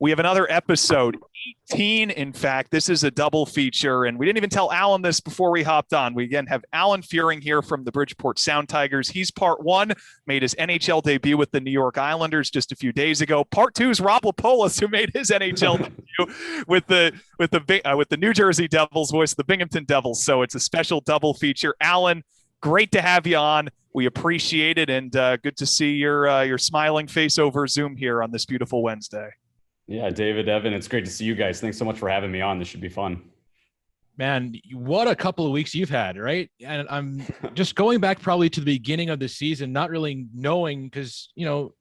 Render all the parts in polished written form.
We have another episode, 18, in fact. This is a double feature, and we didn't even tell Alan this before we hopped on. We again have Alan Fuehring here from the Bridgeport Sound Tigers. He's part one, made his NHL debut with the New York Islanders just a few days ago. Part two is Rob Lippolis, who made his NHL debut with the New Jersey Devils, voice of the Binghamton Devils. So it's a special double feature. Alan, great to have you on. We appreciate it, and good to see your smiling face over Zoom here on this beautiful Wednesday. Yeah, David, Evan, it's great to see you guys. Thanks so much for having me on. This should be fun. Man, what a couple of weeks you've had, right? And I'm just going back probably to the beginning of the season, not really knowing because, the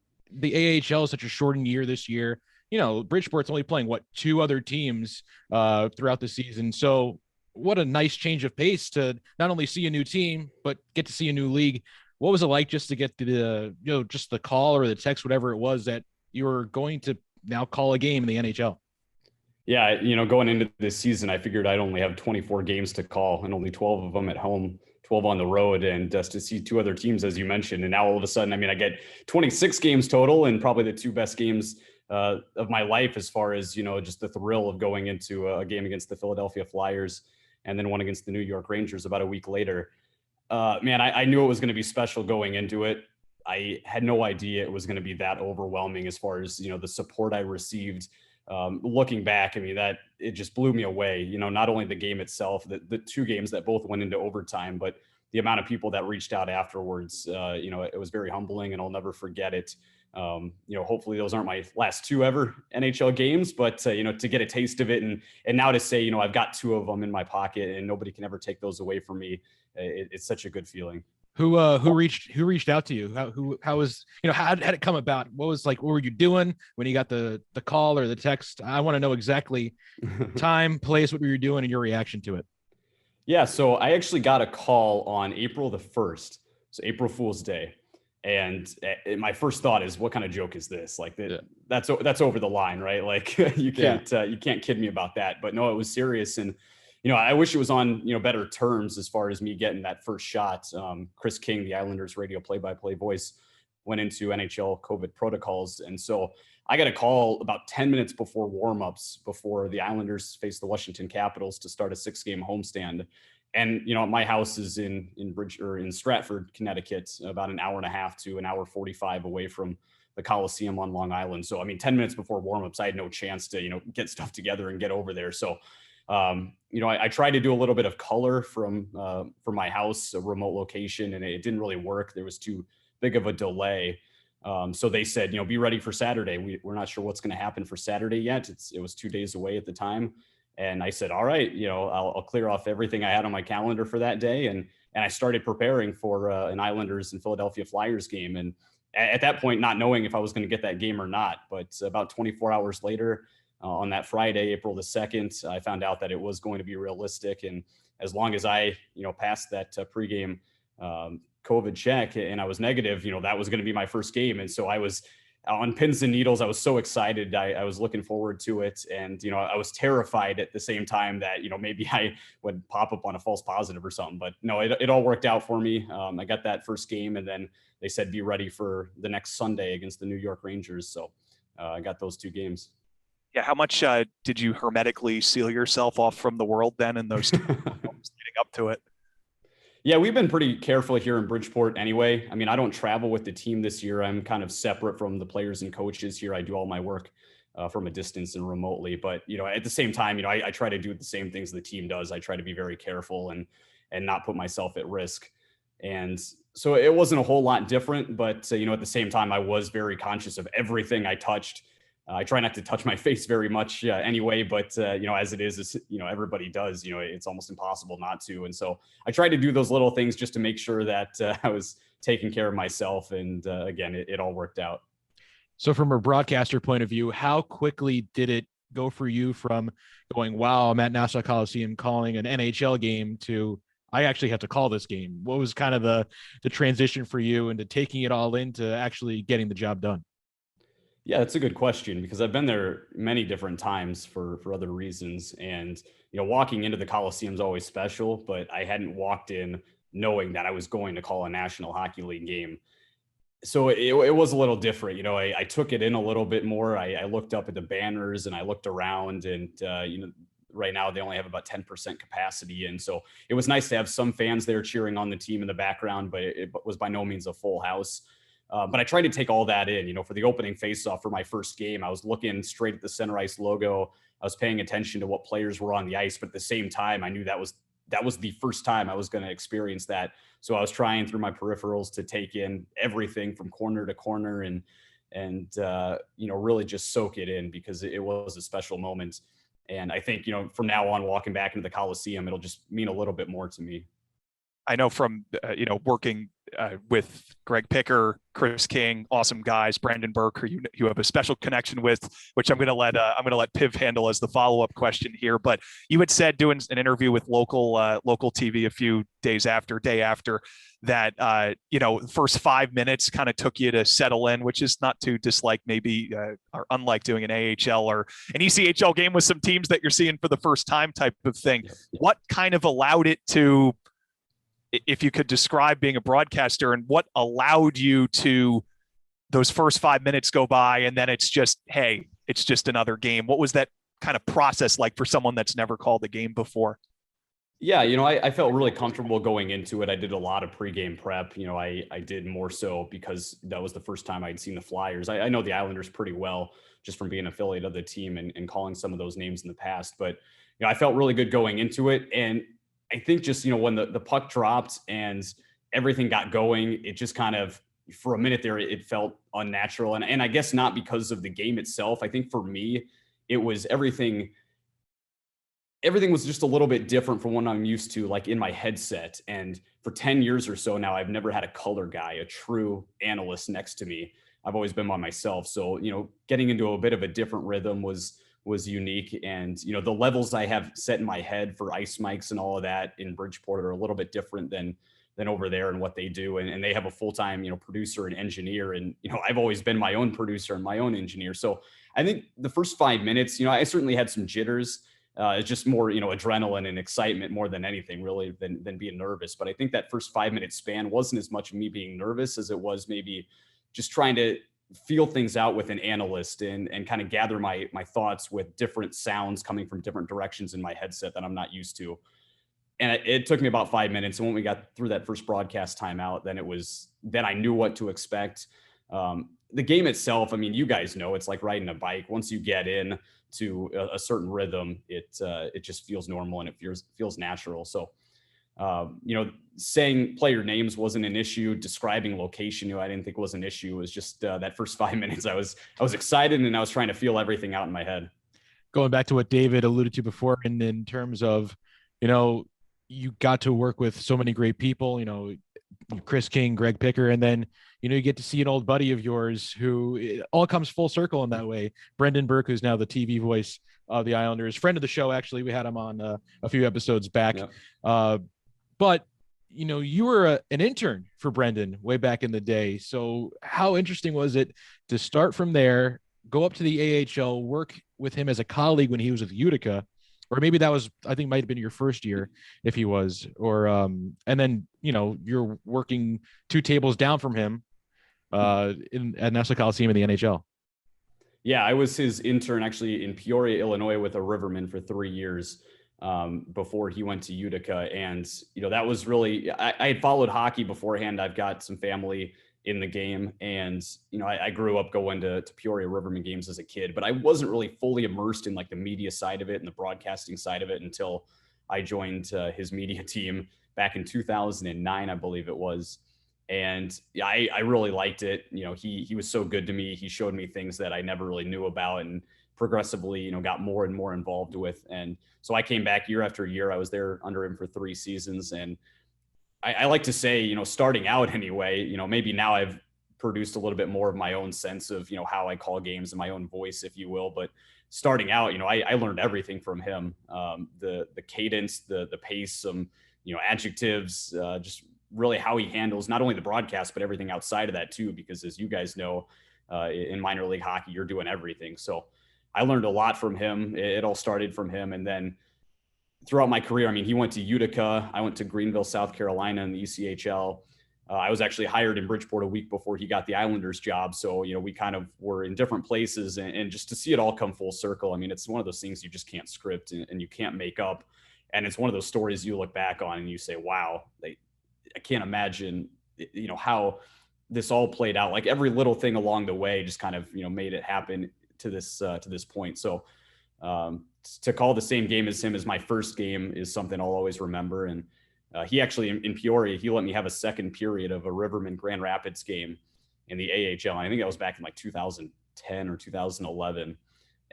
AHL is such a shortened year this year. Bridgeport's only playing, two other teams throughout the season. So what a nice change of pace to not only see a new team, but get to see a new league. What was it like just to get just the call or the text, whatever it was, that you were going to now call a game in the NHL? Yeah, going into this season, I figured I'd only have 24 games to call and only 12 of them at home, 12 on the road, and just to see two other teams, as you mentioned. And now all of a sudden, I get 26 games total and probably the two best games of my life as far as, just the thrill of going into a game against the Philadelphia Flyers and then one against the New York Rangers about a week later. I knew it was going to be special going into it. I had no idea it was going to be that overwhelming as far as, the support I received. Looking back, that it just blew me away. Not only the game itself, the two games that both went into overtime, but the amount of people that reached out afterwards. It was very humbling, and I'll never forget it. Hopefully those aren't my last two ever NHL games, but to get a taste of it and now to say, I've got two of them in my pocket and nobody can ever take those away from me. It's such a good feeling. Who reached out to you? How was, how did it come about? What were you doing when you got the call or the text? I want to know exactly time, place, what were you doing, and your reaction to it. Yeah. So I actually got a call on April the 1st. So April Fool's Day. And my first thought is, what kind of joke is this? That's over the line, right? You can't kid me about that, but no, it was serious. And, I wish it was on, better terms as far as me getting that first shot. Chris King, the Islanders radio play-by-play voice, went into NHL COVID protocols. And so I got a call about 10 minutes before warmups, before the Islanders faced the Washington Capitals to start a 6-game homestand. And, my house is in Stratford, Connecticut, about an hour and a half to an hour 45 away from the Coliseum on Long Island. So, 10 minutes before warmups, I had no chance to, get stuff together and get over there. So, I tried to do a little bit of color from my house, a remote location, and it didn't really work. There was too big of a delay. So they said, be ready for Saturday. We're not sure what's going to happen for Saturday yet. It was 2 days away at the time. And I said, all right, I'll clear off everything I had on my calendar for that day. And I started preparing for an Islanders and Philadelphia Flyers game. And at that point, not knowing if I was going to get that game or not, but about 24 hours later, on that Friday, April the 2nd, I found out that it was going to be realistic. And as long as I, passed that pregame COVID check and I was negative, that was going to be my first game. And so I was on pins and needles. I was so excited. I was looking forward to it. And, I was terrified at the same time that, maybe I would pop up on a false positive or something. But no, it all worked out for me. I got that first game, and then they said, be ready for the next Sunday against the New York Rangers. So I got those two games. Yeah. How much did you hermetically seal yourself off from the world then in those 2 games leading up to it? Yeah, we've been pretty careful here in Bridgeport anyway. I don't travel with the team this year. I'm kind of separate from the players and coaches here. I do all my work from a distance and remotely. But, at the same time, I try to do the same things the team does. I try to be very careful and not put myself at risk. And so it wasn't a whole lot different. But, at the same time, I was very conscious of everything I touched. I try not to touch my face very much anyway, but, as it is, everybody does, it's almost impossible not to. And so I tried to do those little things just to make sure that I was taking care of myself. And again, it all worked out. So from a broadcaster point of view, how quickly did it go for you from going, wow, I'm at Nassau Coliseum calling an NHL game to I actually have to call this game? What was kind of the transition for you into taking it all in to actually getting the job done? Yeah, that's a good question because I've been there many different times for other reasons. And, walking into the Coliseum is always special, but I hadn't walked in knowing that I was going to call a National Hockey League game. So it was a little different. I took it in a little bit more. I looked up at the banners and I looked around, and right now they only have about 10% capacity. And so it was nice to have some fans there cheering on the team in the background, but it was by no means a full house. But I tried to take all that in. For the opening faceoff for my first game, I was looking straight at the center ice logo. I was paying attention to what players were on the ice, but at the same time, I knew that was the first time I was going to experience that. So I was trying through my peripherals to take in everything from corner to corner and really just soak it in, because it was a special moment. And I think, from now on, walking back into the Coliseum, it'll just mean a little bit more to me. I know from, working with Greg Picker, Chris King, awesome guys, Brandon Burke, who you have a special connection with, which I'm going to let Piv handle as the follow-up question here. But you had said, doing an interview with local TV a few days after, that, the first 5 minutes kind of took you to settle in, which is not too dislike maybe, or unlike doing an AHL or an ECHL game with some teams that you're seeing for the first time type of thing. Yeah. What kind of allowed it to, if you could describe being a broadcaster, and what allowed you to, those first 5 minutes go by and then it's just, hey, it's just another game. What was that kind of process like for someone that's never called a game before? Yeah, I felt really comfortable going into it. I did a lot of pregame prep. I did more so because that was the first time I'd seen the Flyers. I know the Islanders pretty well just from being an affiliate of the team and calling some of those names in the past. But, I felt really good going into it. And I think just, when the puck dropped and everything got going, it just kind of, for a minute there, it felt unnatural. And I guess not because of the game itself. I think for me, it was everything was just a little bit different from what I'm used to, like in my headset. And for 10 years or so now, I've never had a color guy, a true analyst next to me. I've always been by myself. So, getting into a bit of a different rhythm was unique. And, the levels I have set in my head for ice mics and all of that in Bridgeport are a little bit different than over there and what they do. And they have a full-time, producer and engineer. And, I've always been my own producer and my own engineer. So I think the first 5 minutes, I certainly had some jitters. It's just more, adrenaline and excitement more than anything really than being nervous. But I think that first 5 minute span wasn't as much me being nervous as it was maybe just trying to feel things out with an analyst and kind of gather my thoughts with different sounds coming from different directions in my headset that I'm not used to. And it took me about 5 minutes. And when we got through that first broadcast timeout, then I knew what to expect. The game itself, I mean, you guys know, it's like riding a bike. Once you get in to a certain rhythm, it just feels normal and it feels natural. So, saying player names wasn't an issue. Describing location, I didn't think was an issue. It was just that first 5 minutes, I was excited and I was trying to feel everything out in my head. Going back to what David alluded to before, and in terms of, you got to work with so many great people, Chris King, Greg Picker, and then, you get to see an old buddy of yours who it all comes full circle in that way. Brendan Burke, who's now the TV voice of the Islanders, friend of the show. Actually, we had him on a few episodes back. Yep. But, you were an intern for Brendan way back in the day. So how interesting was it to start from there, go up to the AHL, work with him as a colleague when he was with Utica? Or maybe that was, I think, might have been your first year if he was, or, and then, you're working two tables down from him at Nassau Coliseum in the NHL. Yeah, I was his intern actually in Peoria, Illinois with a Riverman for 3 years before he went to Utica. And, that was really, I had followed hockey beforehand. I've got some family in the game. And, I grew up going to Peoria Riverman games as a kid, but I wasn't really fully immersed in like the media side of it and the broadcasting side of it until I joined his media team back in 2009, I believe it was. And I really liked it. He was so good to me. He showed me things that I never really knew about and progressively, got more and more involved with. And so I came back year after year. I was there under him for 3 seasons. And I like to say, starting out anyway, maybe now I've produced a little bit more of my own sense of, how I call games and my own voice, if you will. But starting out, I learned everything from him. The cadence, the pace, some, adjectives, just really how he handles not only the broadcast, but everything outside of that too, because as you guys know, in minor league hockey, you're doing everything. So I learned a lot from him. It all started from him. And then throughout my career, I mean, he went to Utica. I went to Greenville, South Carolina in the ECHL. I was actually hired in Bridgeport a week before he got the Islanders job. So, we kind of were in different places, and just to see it all come full circle. I mean, it's one of those things you just can't script and you can't make up. And it's one of those stories you look back on and you say, wow, I can't imagine, how this all played out. Like every little thing along the way just kind of, made it happen to this point. So to call the same game as him as my first game is something I'll always remember. And he actually in Peoria, he let me have a second period of a Riverman Grand Rapids game in the AHL. I think that was back in like 2010 or 2011.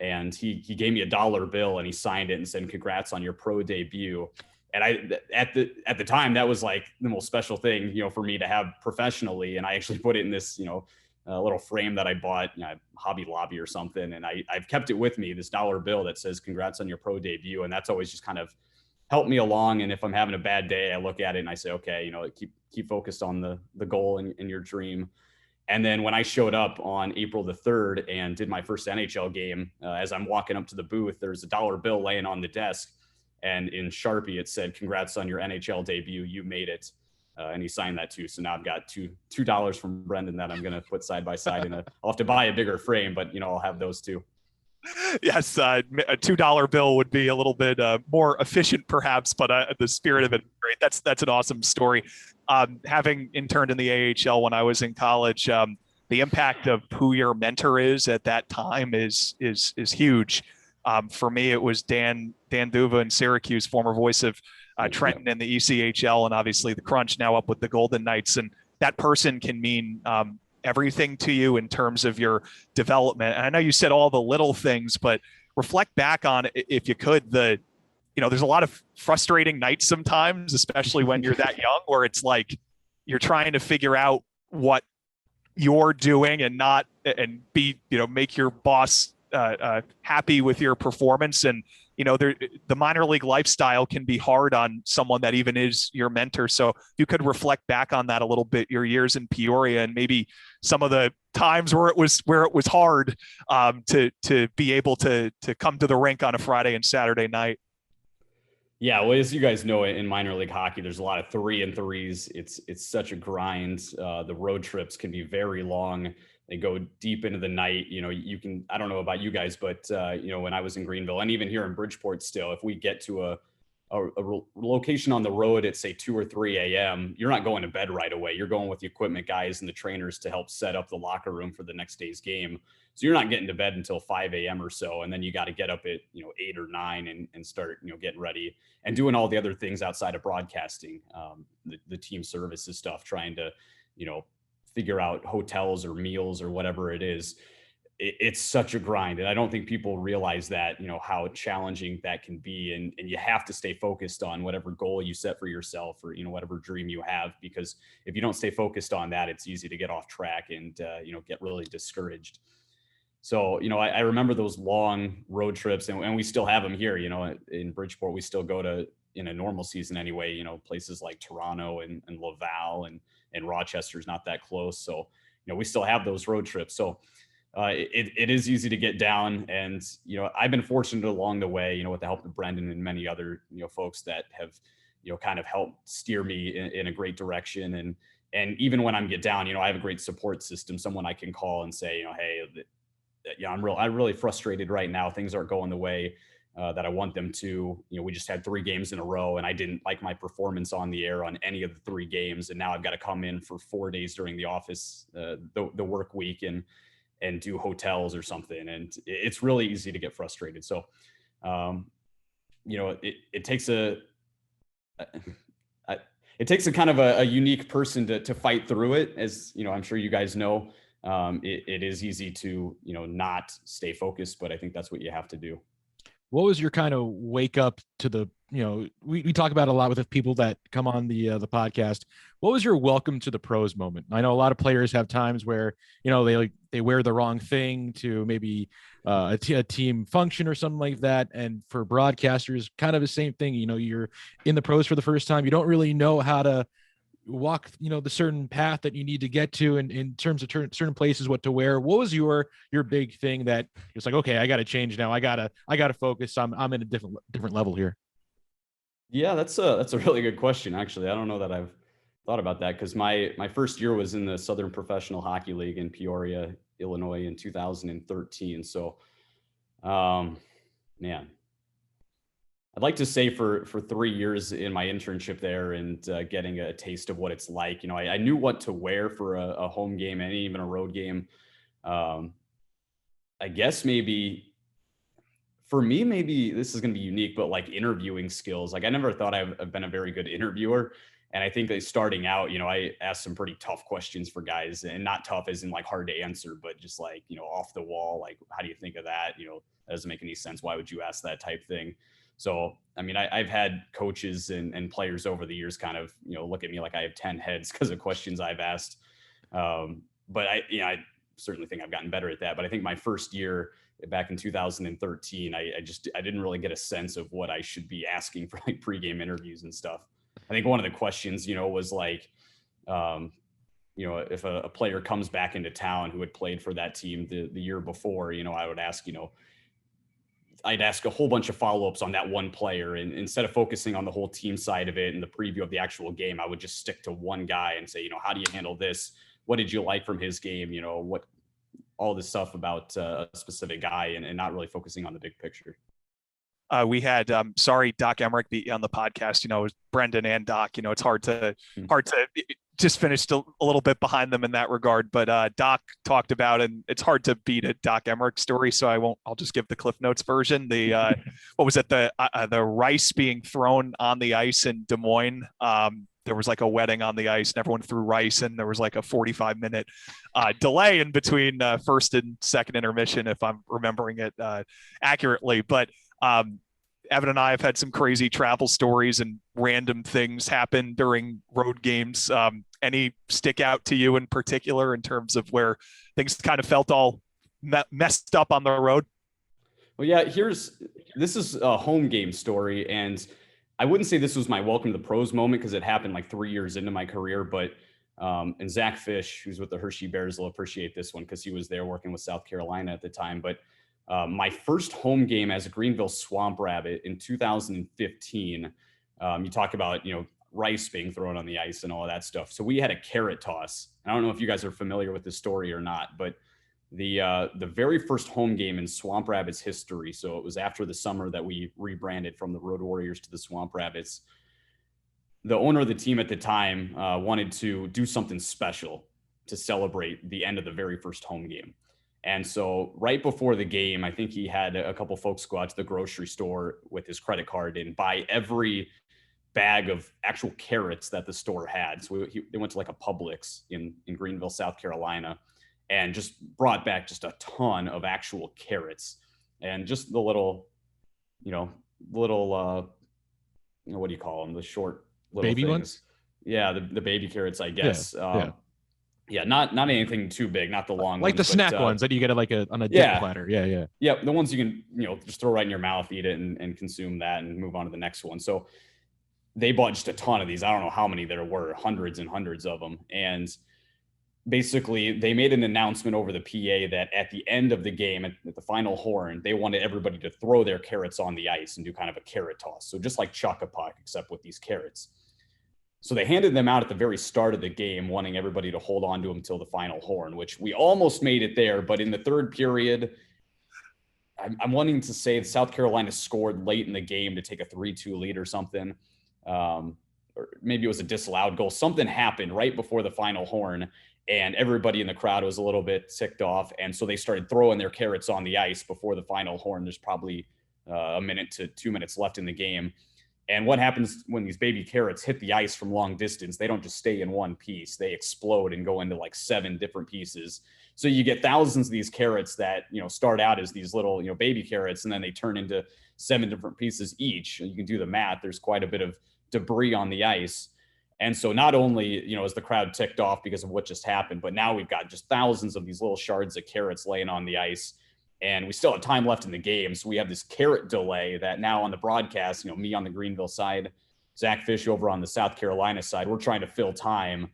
And he gave me $1 bill and he signed it and said, "Congrats on your pro debut." And at the time, that was like the most special thing, for me to have professionally. And I actually put it in this, little frame that I bought, Hobby Lobby or something. And I've kept it with me, this $1 bill that says, "Congrats on your pro debut." And that's always just kind of helped me along. And if I'm having a bad day, I look at it and I say, okay, keep focused on the goal and your dream. And then when I showed up on April the 3rd and did my first NHL game, as I'm walking up to the booth, there's a $1 bill laying on the desk. And in Sharpie, it said, "Congrats on your NHL debut. You made it." And he signed that too. So now I've got $2 from Brendan that I'm going to put side by side. I'll have to buy a bigger frame, but I'll have those too. Yes, a $2 bill would be a little bit more efficient, perhaps, but the spirit of it, great. That's an awesome story. Having interned in the AHL when I was in college, the impact of who your mentor is at that time is huge. For me, it was Dan Duva in Syracuse, former voice of Trenton in the ECHL, and obviously the Crunch, now up with the Golden Knights. And that person can mean everything to you in terms of your development. And I know you said all the little things, but reflect back on it, if you could, there's a lot of frustrating nights sometimes, especially when you're that young, where it's like you're trying to figure out what you're doing and make your boss happy with your performance. And the minor league lifestyle can be hard on someone that even is your mentor. So you could reflect back on that a little bit, your years in Peoria, and maybe some of the times where it was hard to be able to come to the rink on a Friday and Saturday night. Yeah, well, as you guys know, in minor league hockey, there's a lot of 3-and-3s. It's such a grind. The road trips can be very long. They go deep into the night. I don't know about you guys, but when I was in Greenville and even here in Bridgeport still, if we get to a location on the road at say 2 or 3 a.m., you're not going to bed right away. You're going with the equipment guys and the trainers to help set up the locker room for the next day's game. So you're not getting to bed until 5 a.m. or so. And then you got to get up at 8 or 9 and start getting ready and doing all the other things outside of broadcasting, the team services stuff, trying to figure out hotels or meals or whatever it is. It's such a grind. And I don't think people realize that, how challenging that can be. And you have to stay focused on whatever goal you set for yourself or, whatever dream you have, because if you don't stay focused on that, it's easy to get off track and, get really discouraged. So, I remember those long road trips and we still have them here, in Bridgeport. We still go to, in a normal season anyway, places like Toronto and Laval and Rochester's not that close. So, we still have those road trips. So it is easy to get down. And, I've been fortunate along the way, with the help of Brendan and many other, folks that have, kind of helped steer me in a great direction. And even when I get down, I have a great support system, someone I can call and say, hey, I'm really frustrated right now. Things aren't going the way that I want them to. We just had 3 games in a row and I didn't like my performance on the air on any of the 3 games. And now I've got to come in for 4 days during the office, the work week and do hotels or something. And it's really easy to get frustrated. So, it takes a kind of a unique person to fight through it. As I'm sure you guys know, it is easy to, not stay focused, but I think that's what you have to do. What was your kind of wake up to the, we talk about a lot with the people that come on the podcast. What was your welcome to the pros moment? I know a lot of players have times where, they wear the wrong thing to maybe a team function or something like that. And for broadcasters, kind of the same thing. You're in the pros for the first time. You don't really know how to walk, the certain path that you need to get to in terms of certain places, what to wear. What was your big thing that it's like, okay, I got to change now. I gotta focus. I'm in a different level here. Yeah, that's a really good question. Actually, I don't know that thought about that because my first year was in the Southern Professional Hockey League in Peoria, Illinois in 2013. So, man, I'd like to say for 3 years in my internship there and getting a taste of what it's like, I knew what to wear for a home game and even a road game. I guess maybe for me, maybe this is going to be unique, but like interviewing skills, like I never thought I've been a very good interviewer. And I think that starting out, I asked some pretty tough questions for guys, and not tough as in like hard to answer, but just like, off the wall, like, how do you think of that? That doesn't make any sense. Why would you ask that type thing? So, I mean, I've had coaches and players over the years kind of, look at me like I have 10 heads because of questions I've asked. But I certainly think I've gotten better at that. But I think my first year back in 2013, I didn't really get a sense of what I should be asking for like pregame interviews and stuff. I think one of the questions, was like, if a player comes back into town who had played for that team the year before, I would ask, I'd ask a whole bunch of follow-ups on that one player. And instead of focusing on the whole team side of it and the preview of the actual game, I would just stick to one guy and say, how do you handle this? What did you like from his game? What all this stuff about a specific guy and not really focusing on the big picture. We had sorry, Doc Emmerich be on the podcast. It was Brendan and Doc. It's hard to just finished a little bit behind them in that regard. But Doc talked about, and it's hard to beat a Doc Emmerich story, so I'll just give the Cliff Notes version. The what was it? The rice being thrown on the ice in Des Moines. There was like a wedding on the ice and everyone threw rice, and there was like a 45-minute delay in between first and second intermission, if I'm remembering it accurately. But Evan and I have had some crazy travel stories and random things happen during road games. Any stick out to you in particular in terms of where things kind of felt all messed up on the road? Well, yeah, this is a home game story, and I wouldn't say this was my welcome to the pros moment because it happened like 3 years into my career, but and Zach Fish, who's with the Hershey Bears, will appreciate this one because he was there working with South Carolina at the time. But my first home game as a Greenville Swamp Rabbit in 2015, you talk about, rice being thrown on the ice and all of that stuff. So we had a carrot toss. I don't know if you guys are familiar with this story or not, but the very first home game in Swamp Rabbits history. So it was after the summer that we rebranded from the Road Warriors to the Swamp Rabbits. The owner of the team at the time wanted to do something special to celebrate the end of the very first home game. And so right before the game, I think he had a couple folks go out to the grocery store with his credit card and buy every bag of actual carrots that the store had. So they went to like a Publix in Greenville, South Carolina, and just brought back just a ton of actual carrots and just the little, what do you call them? The short little baby things. Ones? Yeah. The baby carrots, I guess. Yeah. Yeah, not anything too big, not the long like ones. The snack ones that you get on a dip platter. Yeah. Yeah, the ones you can, just throw right in your mouth, eat it and consume that and move on to the next one. So they bought just a ton of these. I don't know how many there were, hundreds and hundreds of them. And basically they made an announcement over the PA that at the end of the game, at the final horn, they wanted everybody to throw their carrots on the ice and do kind of a carrot toss. So just like Chuck-a-Puck, except with these carrots. So they handed them out at the very start of the game, wanting everybody to hold on to them until the final horn, which we almost made it there. But in the third period, I'm wanting to say South Carolina scored late in the game to take a 3-2 lead or something. Or maybe it was a disallowed goal. Something happened right before the final horn, and everybody in the crowd was a little bit ticked off. And so they started throwing their carrots on the ice before the final horn. There's probably a minute to 2 minutes left in the game. And what happens when these baby carrots hit the ice from long distance? They don't just stay in one piece. They explode and go into like 7 different pieces. So you get thousands of these carrots that, start out as these little, baby carrots, and then they turn into 7 different pieces each. You can do the math. There's quite a bit of debris on the ice. And so not only, is the crowd ticked off because of what just happened, but now we've got just thousands of these little shards of carrots laying on the ice. And we still have time left in the game. So we have this carrot delay that now on the broadcast, me on the Greenville side, Zach Fish over on the South Carolina side, we're trying to fill time,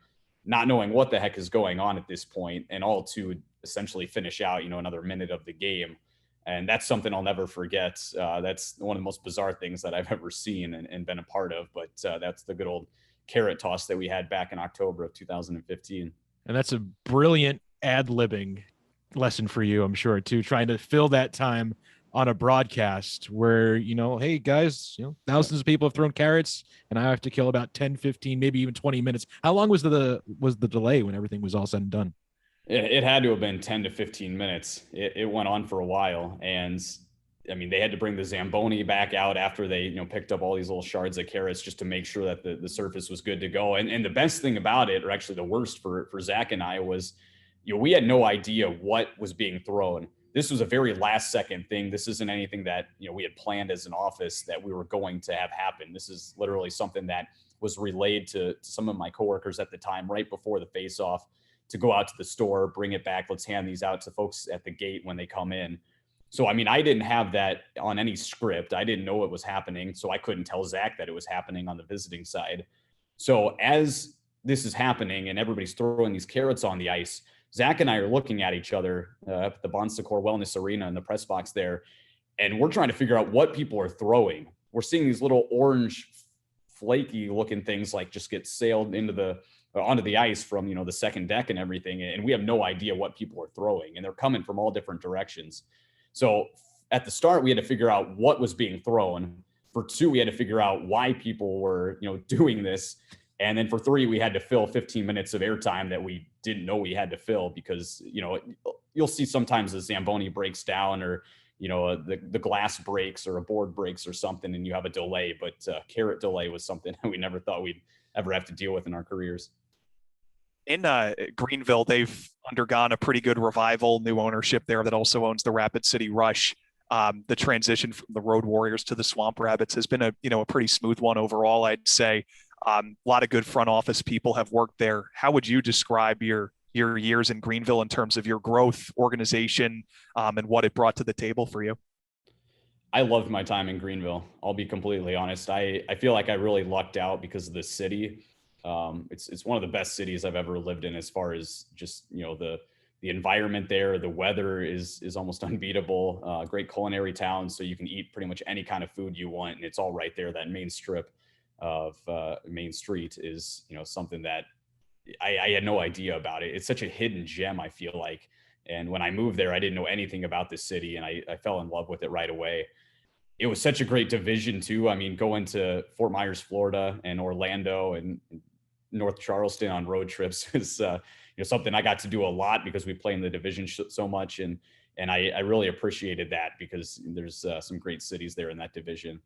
not knowing what the heck is going on at this point, and all to essentially finish out, another minute of the game. And that's something I'll never forget. That's one of the most bizarre things that I've ever seen and been a part of. But that's the good old carrot toss that we had back in October of 2015. And that's a brilliant ad-libbing lesson for you, I'm sure, too, trying to fill that time on a broadcast where, hey guys, thousands of people have thrown carrots and I have to kill about 10, 15, maybe even 20 minutes. How long was the delay when everything was all said and done? It had to have been 10 to 15 minutes. It went on for a while. And I mean, they had to bring the Zamboni back out after they, picked up all these little shards of carrots just to make sure that the surface was good to go. And the best thing about it, or actually the worst for Zach and I, was, we had no idea what was being thrown. This was a very last second thing. This isn't anything that, we had planned as an office that we were going to have happen. This is literally something that was relayed to some of my coworkers at the time, right before the face-off, to go out to the store, bring it back. Let's hand these out to folks at the gate when they come in. So, I mean, I didn't have that on any script. I didn't know it was happening. So I couldn't tell Zach that it was happening on the visiting side. So as this is happening and everybody's throwing these carrots on the ice, Zach and I are looking at each other at the Bon Secours Wellness Arena in the press box there. And we're trying to figure out what people are throwing. We're seeing these little orange, flaky looking things like just get sailed onto the ice from, the second deck and everything. And we have no idea what people are throwing, and they're coming from all different directions. So at the start, we had to figure out what was being thrown. For 2, we had to figure out why people were, doing this. And then for 3, we had to fill 15 minutes of airtime that we didn't know we had to fill because, you'll see sometimes the Zamboni breaks down or, the glass breaks or a board breaks or something, and you have a delay. But carrot delay was something that we never thought we'd ever have to deal with in our careers. In Greenville, they've undergone a pretty good revival, new ownership there that also owns the Rapid City Rush. The transition from the Road Warriors to the Swamp Rabbits has been a pretty smooth one overall, I'd say. A lot of good front office people have worked there. How would you describe your years in Greenville in terms of your growth, organization, and what it brought to the table for you? I loved my time in Greenville. I'll be completely honest. I feel like I really lucked out because of the city. It's one of the best cities I've ever lived in as far as just, the environment there. The weather is almost unbeatable. Great culinary town. So you can eat pretty much any kind of food you want. And it's all right there. That main strip of Main Street is, something that I had no idea about it. It's such a hidden gem, I feel like. And when I moved there, I didn't know anything about this city, and I fell in love with it right away. It was such a great division too. I mean, going to Fort Myers, Florida, and Orlando and North Charleston on road trips is something I got to do a lot because we play in the division so much, and I really appreciated that because there's some great cities there in that division,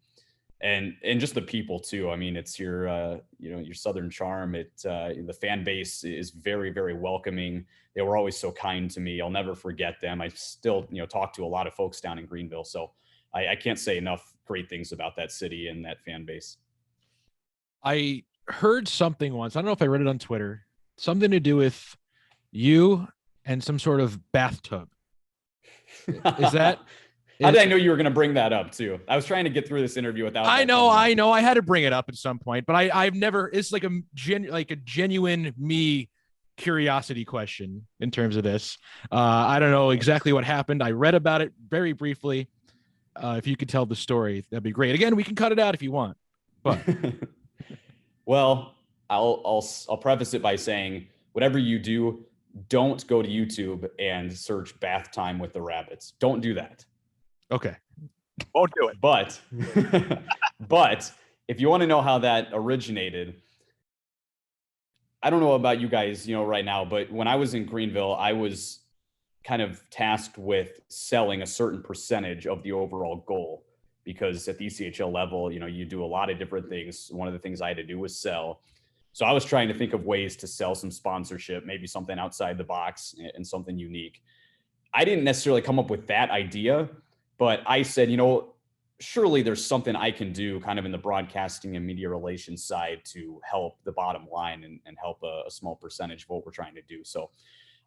and just the people too. I mean, it's your Southern charm. The fan base is very, very welcoming. They were always so kind to me. I'll never forget them. I still talk to a lot of folks down in Greenville, so I can't say enough great things about that city and that fan base. I heard something once, I don't know if I read it on Twitter, something to do with you and some sort of bathtub. Is that? How did I know you were going to bring that up too? I was trying to get through this interview without. I know. I had to bring it up at some point, but I've never. It's like a genuine me curiosity question in terms of this. I don't know exactly what happened. I read about it very briefly. If you could tell the story, that'd be great. Again, we can cut it out if you want, but. Well, I'll preface it by saying, whatever you do, don't go to YouTube and search bath time with the Rabbits. Don't do that. Okay. Won't do it. But if you want to know how that originated, I don't know about you guys, right now, but when I was in Greenville, I was kind of tasked with selling a certain percentage of the overall goal. Because at the ECHL level, you do a lot of different things. One of the things I had to do was sell. So I was trying to think of ways to sell some sponsorship, maybe something outside the box and something unique. I didn't necessarily come up with that idea, but I said, surely there's something I can do kind of in the broadcasting and media relations side to help the bottom line and help a small percentage of what we're trying to do. So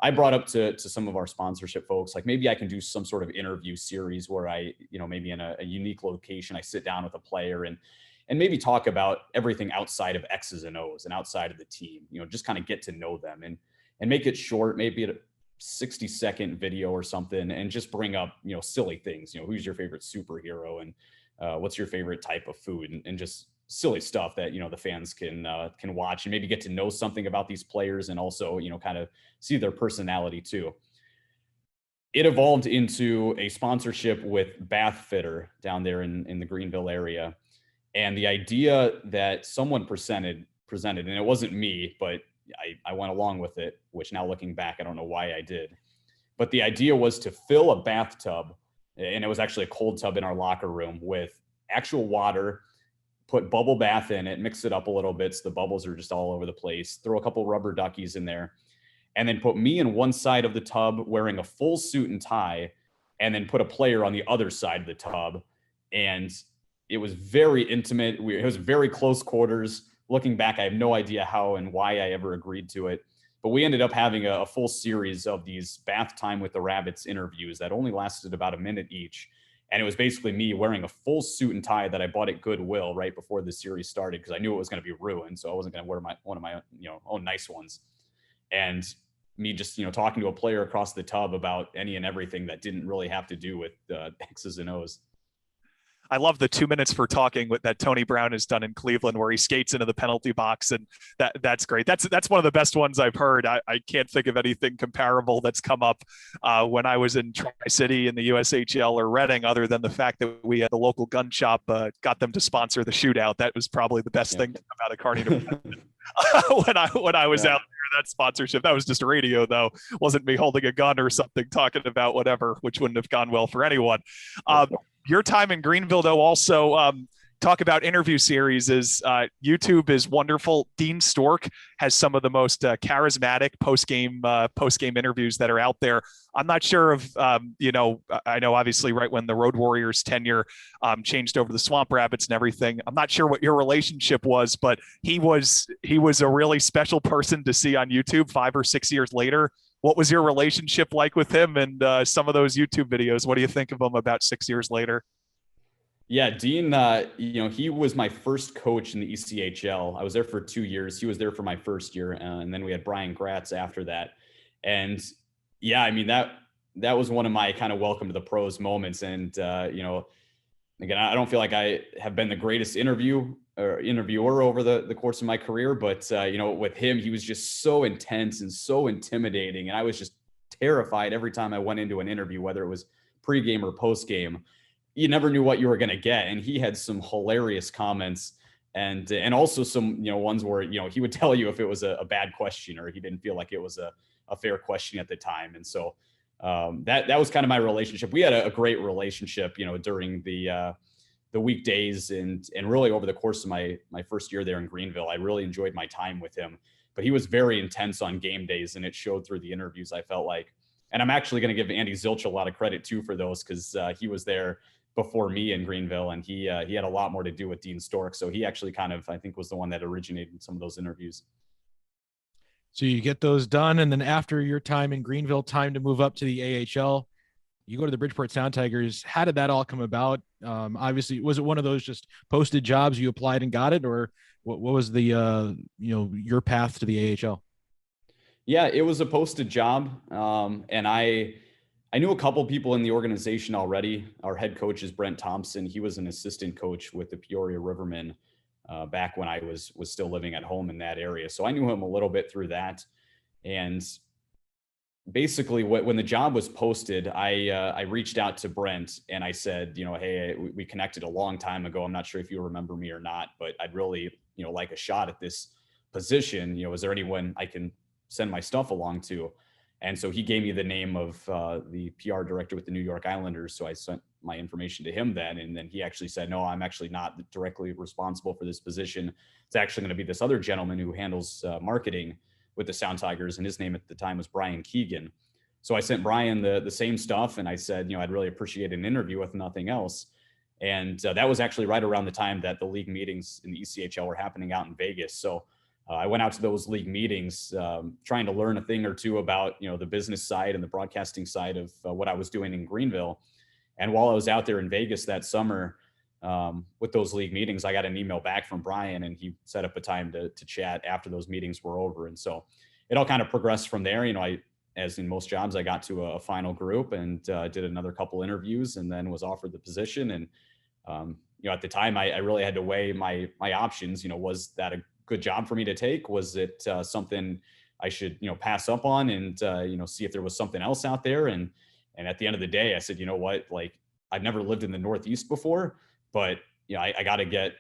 I brought up to some of our sponsorship folks, like maybe I can do some sort of interview series where I, maybe in a unique location, I sit down with a player and maybe talk about everything outside of X's and O's and outside of the team, just kind of get to know them and make it short, maybe a 60-second video or something, and just bring up, silly things, who's your favorite superhero and what's your favorite type of food, and just silly stuff that, the fans can watch and maybe get to know something about these players, and also, kind of see their personality too. It evolved into a sponsorship with Bath Fitter down there in the Greenville area. And the idea that someone presented, and it wasn't me, but I went along with it, which now looking back, I don't know why I did. But the idea was to fill a bathtub, and it was actually a cold tub in our locker room, with actual water, put bubble bath in it, mix it up a little bit so the bubbles are just all over the place, throw a couple rubber duckies in there, and then put me in one side of the tub wearing a full suit and tie, and then put a player on the other side of the tub. And it was very intimate. It was very close quarters. Looking back, I have no idea how and why I ever agreed to it. But we ended up having a full series of these Bath Time with the Rabbits interviews that only lasted about a minute each. And it was basically me wearing a full suit and tie that I bought at Goodwill right before the series started, because I knew it was going to be ruined. So I wasn't going to wear one of my own nice ones. And me just, talking to a player across the tub about any and everything that didn't really have to do with X's and O's. I love the 2 minutes for talking that Tony Brown has done in Cleveland, where he skates into the penalty box, and that's great. That's one of the best ones I've heard. I can't think of anything comparable that's come up when I was in Tri-City in the USHL or Reading, other than the fact that we had the local gun shop got them to sponsor the shootout. That was probably the best thing to come out of Kearney when I was out there. That sponsorship, that was just radio though. Wasn't me holding a gun or something talking about whatever, which wouldn't have gone well for anyone. Your time in Greenville, though, also talk about interview series. YouTube is wonderful. Dean Stork has some of the most charismatic post-game interviews that are out there. I'm not sure if, I know obviously right when the Road Warriors tenure changed over to the Swamp Rabbits and everything, I'm not sure what your relationship was, but he was a really special person to see on YouTube 5 or 6 years later. What was your relationship like with him and some of those YouTube videos? What do you think of him about 6 years later? Yeah, Dean, he was my first coach in the ECHL. I was there for 2 years. He was there for my first year. And then we had Brian Gratz after that. And yeah, I mean, that was one of my kind of welcome to the pros moments. And, again, I don't feel like I have been the greatest interviewer over the course of my career, but with him, he was just so intense and so intimidating. And I was just terrified every time I went into an interview, whether it was pregame or postgame. You never knew what you were going to get. And he had some hilarious comments and also some, ones where, he would tell you if it was a bad question or he didn't feel like it was a fair question at the time. And so that was kind of my relationship. We had a great relationship, during the weekdays and really over the course of my first year there in Greenville. I really enjoyed my time with him, but he was very intense on game days, and it showed through the interviews, I felt like. And I'm actually going to give Andy Zilch a lot of credit too for those, because he was there before me in Greenville, and he had a lot more to do with Dean Stork. So he actually kind of, I think, was the one that originated some of those interviews. So you get those done, and then after your time in Greenville, time to move up to the AHL. You go to the Bridgeport Sound Tigers. How did that all come about? Obviously, was it one of those just posted jobs, you applied and got it, or what was the your path to the AHL? Yeah, it was a posted job, and I knew a couple people in the organization already. Our head coach is Brent Thompson. He was an assistant coach with the Peoria Rivermen back when I was still living at home in that area. So I knew him a little bit through that. And basically when the job was posted, I reached out to Brent and I said, hey, we connected a long time ago. I'm not sure if you remember me or not, but I'd really, like a shot at this position. Is there anyone I can send my stuff along to? And so he gave me the name of the PR director with the New York Islanders. So I sent my information to him then. And then he actually said, no, I'm actually not directly responsible for this position. It's actually going to be this other gentleman who handles marketing with the Sound Tigers. And his name at the time was Brian Keegan. So I sent Brian the same stuff. And I said, I'd really appreciate an interview with nothing else. And that was actually right around the time that the league meetings in the ECHL were happening out in Vegas. So I went out to those league meetings, trying to learn a thing or two about, the business side and the broadcasting side of what I was doing in Greenville. And while I was out there in Vegas that summer with those league meetings, I got an email back from Brian, and he set up a time to chat after those meetings were over. And so it all kind of progressed from there. As in most jobs, I got to a final group and did another couple interviews and then was offered the position. And at the time I really had to weigh my options. Was that a good job for me to take? Was it something I should, pass up on and, see if there was something else out there. And at the end of the day, I said, you know what, like I've never lived in the Northeast before, but I got to get,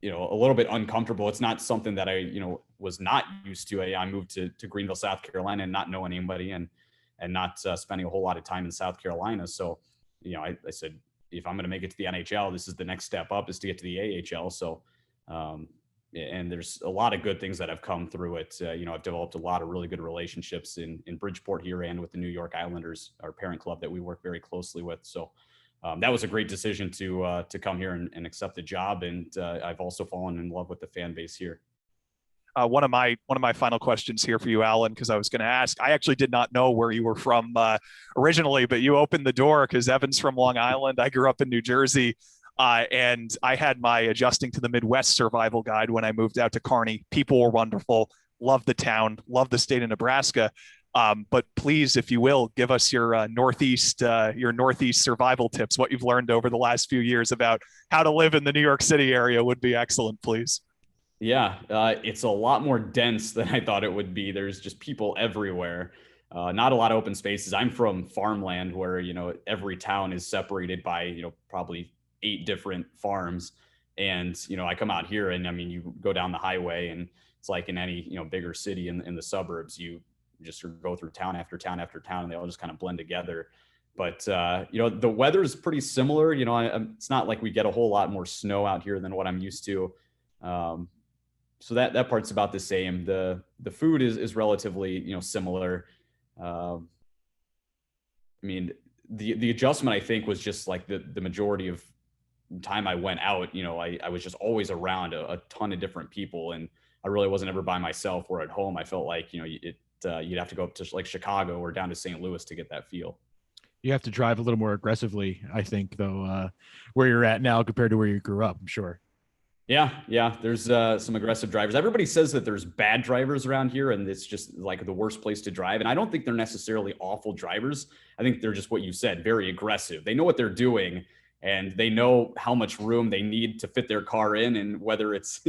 a little bit uncomfortable. It's not something that I, was not used to. I moved to Greenville, South Carolina, and not knowing anybody and not spending a whole lot of time in South Carolina. So, I said, if I'm going to make it to the NHL, this is the next step up, is to get to the AHL. So, and there's a lot of good things that have come through it. I've developed a lot of really good relationships in Bridgeport here and with the New York Islanders, our parent club that we work very closely with. So that was a great decision to come here and accept the job. And I've also fallen in love with the fan base here. One of my final questions here for you, Alan, because I was going to ask, I actually did not know where you were from originally, but you opened the door because Evan's from Long Island. I grew up in New Jersey, and I had my adjusting to the Midwest survival guide when I moved out to Kearney. People were wonderful. Love the town. Love the state of Nebraska. But please, if you will, give us your Northeast survival tips. What you've learned over the last few years about how to live in the New York City area would be excellent, please. Yeah, it's a lot more dense than I thought it would be. There's just people everywhere. Not a lot of open spaces. I'm from farmland where, every town is separated by, probably 8 different farms. And, I come out here and you go down the highway and it's like in any, bigger city in the suburbs, you just go through town after town after town and they all just kind of blend together. But, the weather is pretty similar. It's not like we get a whole lot more snow out here than what I'm used to. So that part's about the same. The food is relatively, similar. The adjustment I think was just like the majority of time I went out, I was just always around a ton of different people, and I really wasn't ever by myself. Where at home, I felt like, you'd have to go up to like Chicago or down to St. Louis to get that feel. You have to drive a little more aggressively, I think, though, where you're at now compared to where you grew up, I'm sure. Yeah. There's some aggressive drivers. Everybody says that there's bad drivers around here and it's just like the worst place to drive. And I don't think they're necessarily awful drivers. I think they're just what you said, very aggressive. They know what they're doing and they know how much room they need to fit their car in. And whether it's,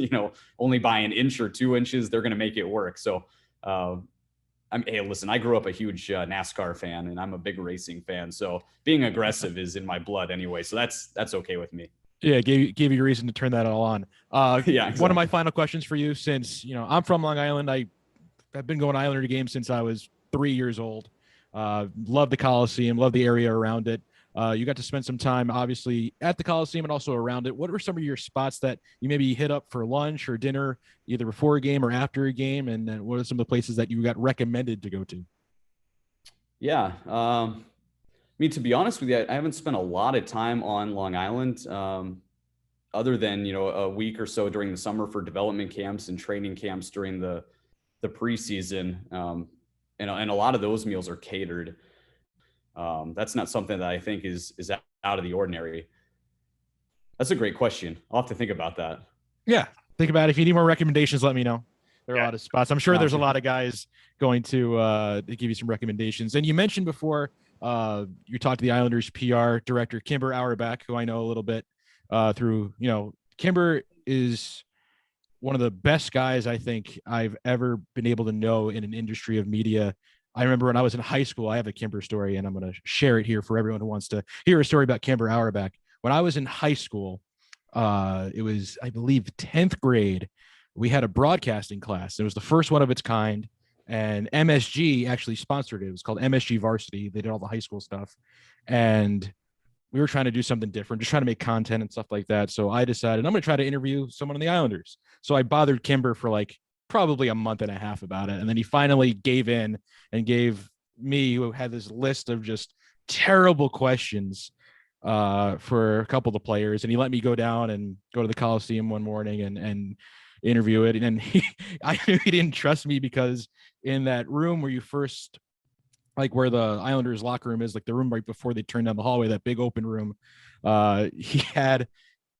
only by an inch or 2 inches, they're going to make it work. So, hey, listen, I grew up a huge NASCAR fan and I'm a big racing fan. So being aggressive is in my blood anyway. So that's okay with me. Yeah, gave you a reason to turn that all on. Yeah, exactly. One of my final questions for you, since I'm from Long Island, I've been going to Islander games since I was 3 years old. Love the Coliseum, love the area around it. You got to spend some time, obviously, at the Coliseum and also around it. What were some of your spots that you maybe hit up for lunch or dinner, either before a game or after a game? And then what are some of the places that you got recommended to go to? Yeah. To be honest with you, I haven't spent a lot of time on Long Island, other than, a week or so during the summer for development camps and training camps during the preseason. And a lot of those meals are catered. That's not something that I think is out of the ordinary. That's a great question. I'll have to think about that. Yeah. Think about it. If you need more recommendations, let me know. There are a lot of spots. I'm sure there's a lot of guys going to give you some recommendations. And you mentioned before, you talked to the Islanders PR director, Kimber Auerbach, who I know a little bit through, Kimber is one of the best guys I think I've ever been able to know in an industry of media. I remember when I was in high school, I have a Kimber story and I'm going to share it here for everyone who wants to hear a story about Kimber Auerbach. When I was in high school, it was, I believe, 10th grade. We had a broadcasting class. It was the first one of its kind. And MSG actually sponsored it. It was called MSG Varsity. They did all the high school stuff. And we were trying to do something different, just trying to make content and stuff like that. So I decided I'm going to try to interview someone on the Islanders. So I bothered Kimber for like probably a month and a half about it. And then he finally gave in and gave me, who had this list of just terrible questions for a couple of the players. And he let me go down and go to the Coliseum one morning and interview it. And I knew he didn't trust me because in that room where you first, like where the Islanders locker room is, like the room right before they turn down the hallway, that big open room, he had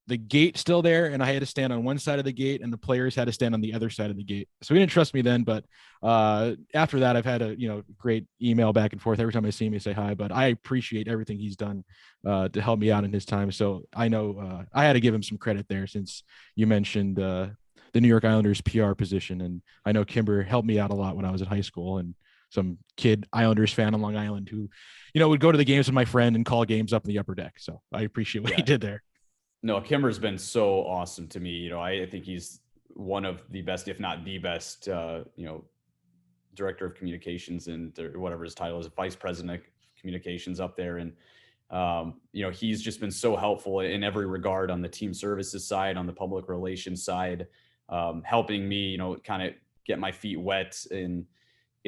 the gate still there, and I had to stand on one side of the gate, and the players had to stand on the other side of the gate. So he didn't trust me then, but after that, I've had a great email back and forth every time I see him. He say hi, but I appreciate everything he's done to help me out in his time. So I know I had to give him some credit there, since you mentioned the New York Islanders PR position, and I know Kimber helped me out a lot when I was in high school, and some kid Islanders fan on Long Island who, would go to the games with my friend and call games up in the upper deck. So I appreciate what he did there. No, Kimber's been so awesome to me. I think he's one of the best, if not the best, director of communications and whatever his title is, vice president of communications up there. And, he's just been so helpful in every regard on the team services side, on the public relations side, helping me, kind of get my feet wet in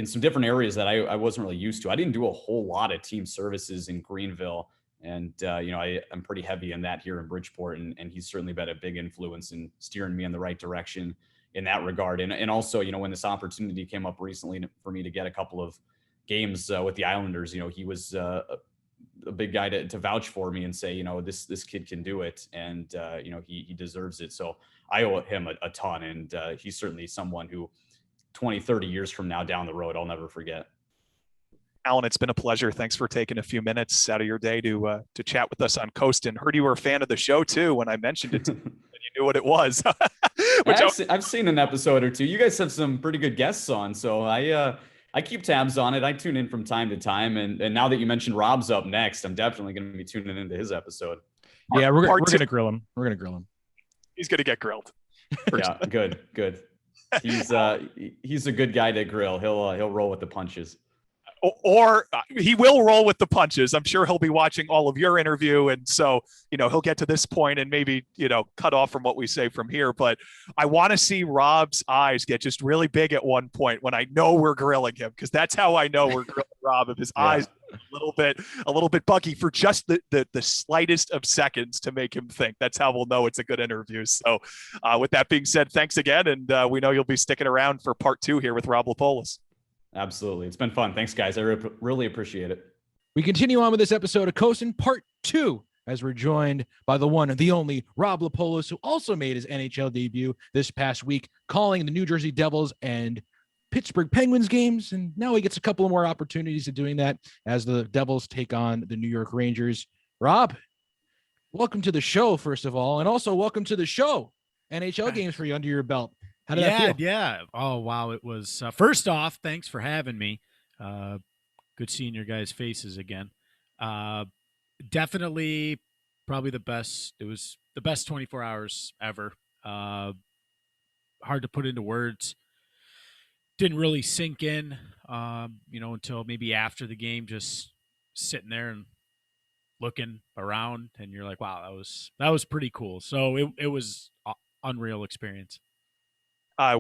some different areas that I wasn't really used to. I didn't do a whole lot of team services in Greenville. And, I'm pretty heavy in that here in Bridgeport, and he's certainly been a big influence in steering me in the right direction in that regard. And also, when this opportunity came up recently for me to get a couple of games with the Islanders, he was a big guy to vouch for me and say, this kid can do it. And, he deserves it. So I owe him a ton. And he's certainly someone who 20, 30 years from now down the road, I'll never forget. Alan, it's been a pleasure. Thanks for taking a few minutes out of your day to chat with us on Coastin. Heard you were a fan of the show too when I mentioned it, and you knew what it was. I've seen an episode or two. You guys have some pretty good guests on, so I keep tabs on it. I tune in from time to time, and now that you mentioned Rob's up next, I'm definitely going to be tuning into his episode. Yeah, we're going to grill him. We're going to grill him. He's going to get grilled. Yeah, good. He's a good guy to grill. He'll roll with the punches. Or he will roll with the punches. I'm sure he'll be watching all of your interview. And so, he'll get to this point and maybe, cut off from what we say from here. But I want to see Rob's eyes get just really big at one point when I know we're grilling him, because that's how I know we're grilling Rob, if his eyes a little bit buggy for just the slightest of seconds to make him think. That's how we'll know it's a good interview. So with that being said, thanks again. And we know you'll be sticking around for part 2 here with Rob Lippolis. Absolutely. It's been fun. Thanks, guys. I really appreciate it. We continue on with this episode of Coastin Part 2, as we're joined by the one and the only Rob Lippolis, who also made his NHL debut this past week, calling the New Jersey Devils and Pittsburgh Penguins games. And now he gets a couple of more opportunities of doing that as the Devils take on the New York Rangers. Rob, welcome to the show, first of all, and also welcome to the show. NHL games for you under your belt. How did that feel? Yeah. Oh, wow. It was, first off, thanks for having me. Good seeing your guys' faces again. Definitely probably the best. It was the best 24 hours ever. Hard to put into words. Didn't really sink in, until maybe after the game, just sitting there and looking around, and you're like, wow, that was pretty cool. So it was an unreal experience.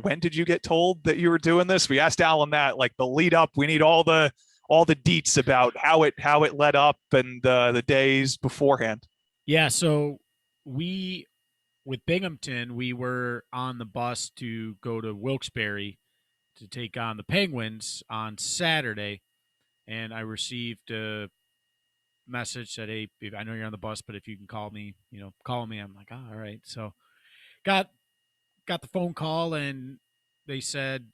When did you get told that you were doing this? We asked Alan that, like the lead up. We need all the deets about how it led up and the days beforehand. Yeah, so with Binghamton, we were on the bus to go to Wilkes-Barre to take on the Penguins on Saturday, and I received a message that, hey, I know you're on the bus, but if you can call me. I'm like, oh, all right. So got the phone call, and they said,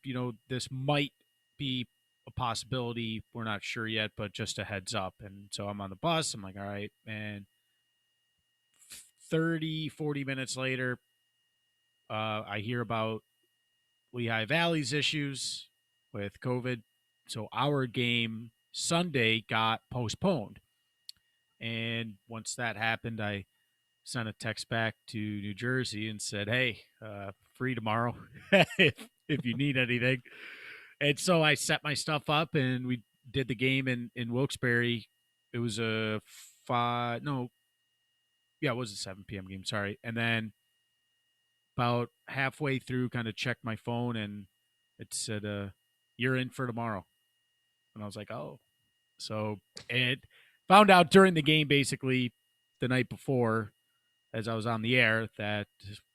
this might be a possibility. We're not sure yet, but just a heads up. And so I'm on the bus. I'm like, all right. And 40 minutes later, I hear about Lehigh Valley's issues with COVID. So our game Sunday got postponed. And once that happened, I sent a text back to New Jersey and said, hey, free tomorrow if you need anything. And so I set my stuff up, and we did the game in Wilkes-Barre. It was it was a 7 p.m. game, sorry. And then about halfway through, kind of checked my phone, and it said, you're in for tomorrow. And I was like, oh. So it found out during the game, basically the night before, as I was on the air, that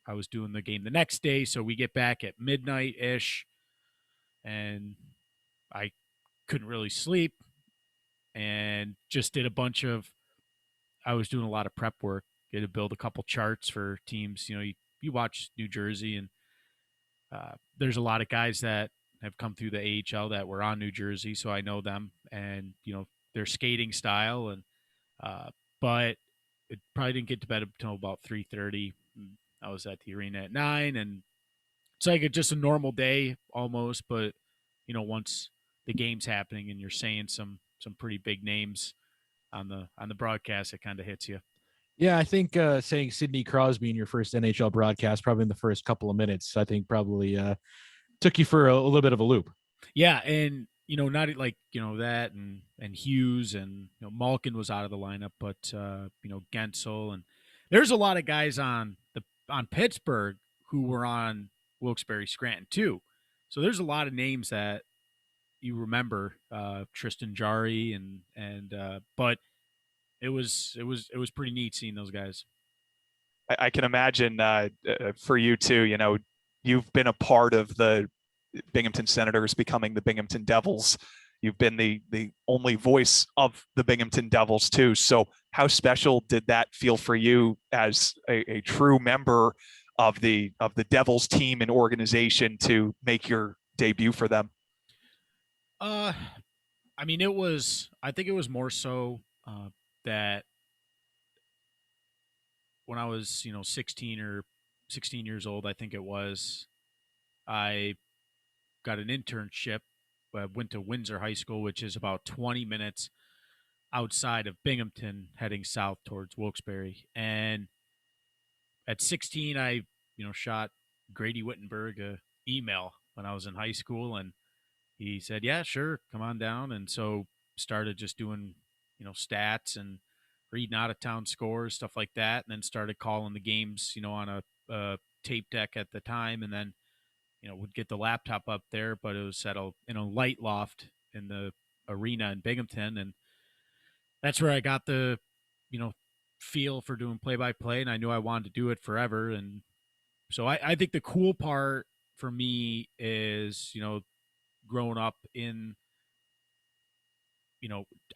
I was doing the game the next day. So we get back at midnight-ish, and I couldn't really sleep, and just did I was doing a lot of prep work, get to build a couple charts for teams. You watch New Jersey, and there's a lot of guys that have come through the AHL that were on New Jersey, so I know them and their skating style, and but it probably didn't get to bed until about 3:30. I was at the arena at 9, and it's like just a normal day almost. But once the game's happening and you're saying some pretty big names on the broadcast, it kind of hits you. Yeah, I think saying Sidney Crosby in your first NHL broadcast, probably in the first couple of minutes, I think probably took you for a little bit of a loop. Yeah, and not like that, and Hughes, and Malkin was out of the lineup, but Gensel, and there's a lot of guys on Pittsburgh who were on Wilkes-Barre Scranton too. So there's a lot of names that you remember, Tristan Jarry, and but it was pretty neat seeing those guys. I can imagine for you too. You've been a part of the Binghamton Senators becoming the Binghamton Devils. You've been the only voice of the Binghamton Devils too. So how special did that feel for you as a true member of the Devils team and organization to make your debut for them? I think it was more so that when I was 16 years old, I think it was, I got an internship. I went to Windsor High School, which is about 20 minutes outside of Binghamton, heading south towards Wilkes-Barre. And at 16, I shot Grady Wittenberg a email when I was in high school, and he said, "Yeah, sure, come on down." And so started just doing stats and reading out of town scores, stuff like that, and then started calling the games on a tape deck at the time, and then would get the laptop up there, but it was set in a light loft in the arena in Binghamton. And that's where I got the, feel for doing play-by-play, and I knew I wanted to do it forever. And so I think the cool part for me is, growing up in,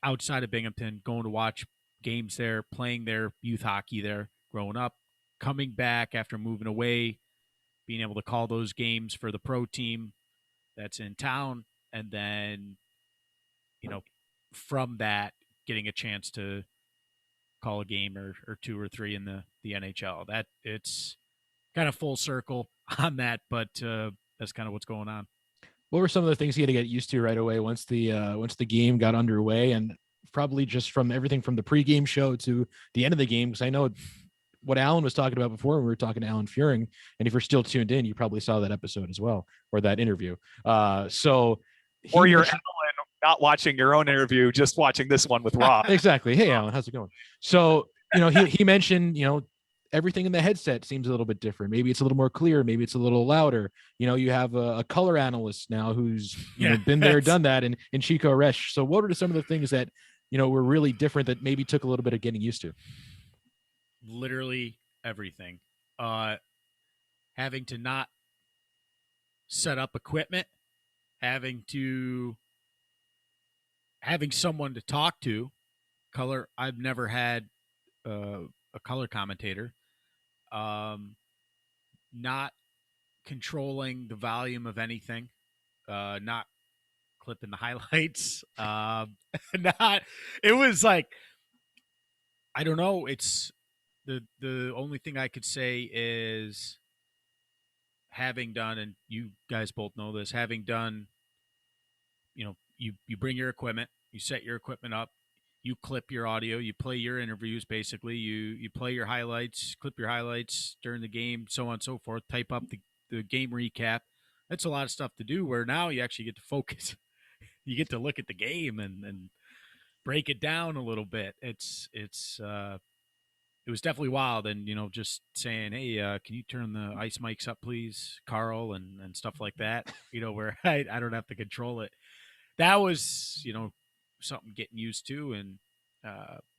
outside of Binghamton, going to watch games there, playing their youth hockey there, growing up, coming back after moving away, being able to call those games for the pro team that's in town, and then, from that, getting a chance to call a game or two or three in the NHL. That it's kind of full circle on that, but that's kind of what's going on. What were some of the things you had to get used to right away once the game got underway, and probably just from everything from the pregame show to the end of the game? Because I know what Alan was talking about before when we were talking to Alan Fuehring, and if you're still tuned in, you probably saw that episode as well, or that interview. Or you're Alan, not watching your own interview, just watching this one with Rob. Exactly. Hey, Alan, how's it going? So, he mentioned, everything in the headset seems a little bit different. Maybe it's a little more clear. Maybe it's a little louder. You have a color analyst now who's been there, done that, in Chico Resch. So what are some of the things that, were really different that maybe took a little bit of getting used to? Literally everything. Having to not set up equipment, having someone to talk to. Color, I've never had a color commentator. Not controlling the volume of anything, not clipping the highlights. It was like, I don't know. It's the only thing I could say is having done, and you guys both know this, having done, you bring your equipment, you set your equipment up, you clip your audio, you play your interviews, basically, you play your highlights, clip your highlights during the game, so on and so forth, type up the game recap. That's a lot of stuff to do, where now you actually get to focus. You get to look at the game and break it down a little bit. It was definitely wild. And, just saying, hey, can you turn the ice mics up, please, Carl, and stuff like that, where I don't have to control it. That was, something getting used to, and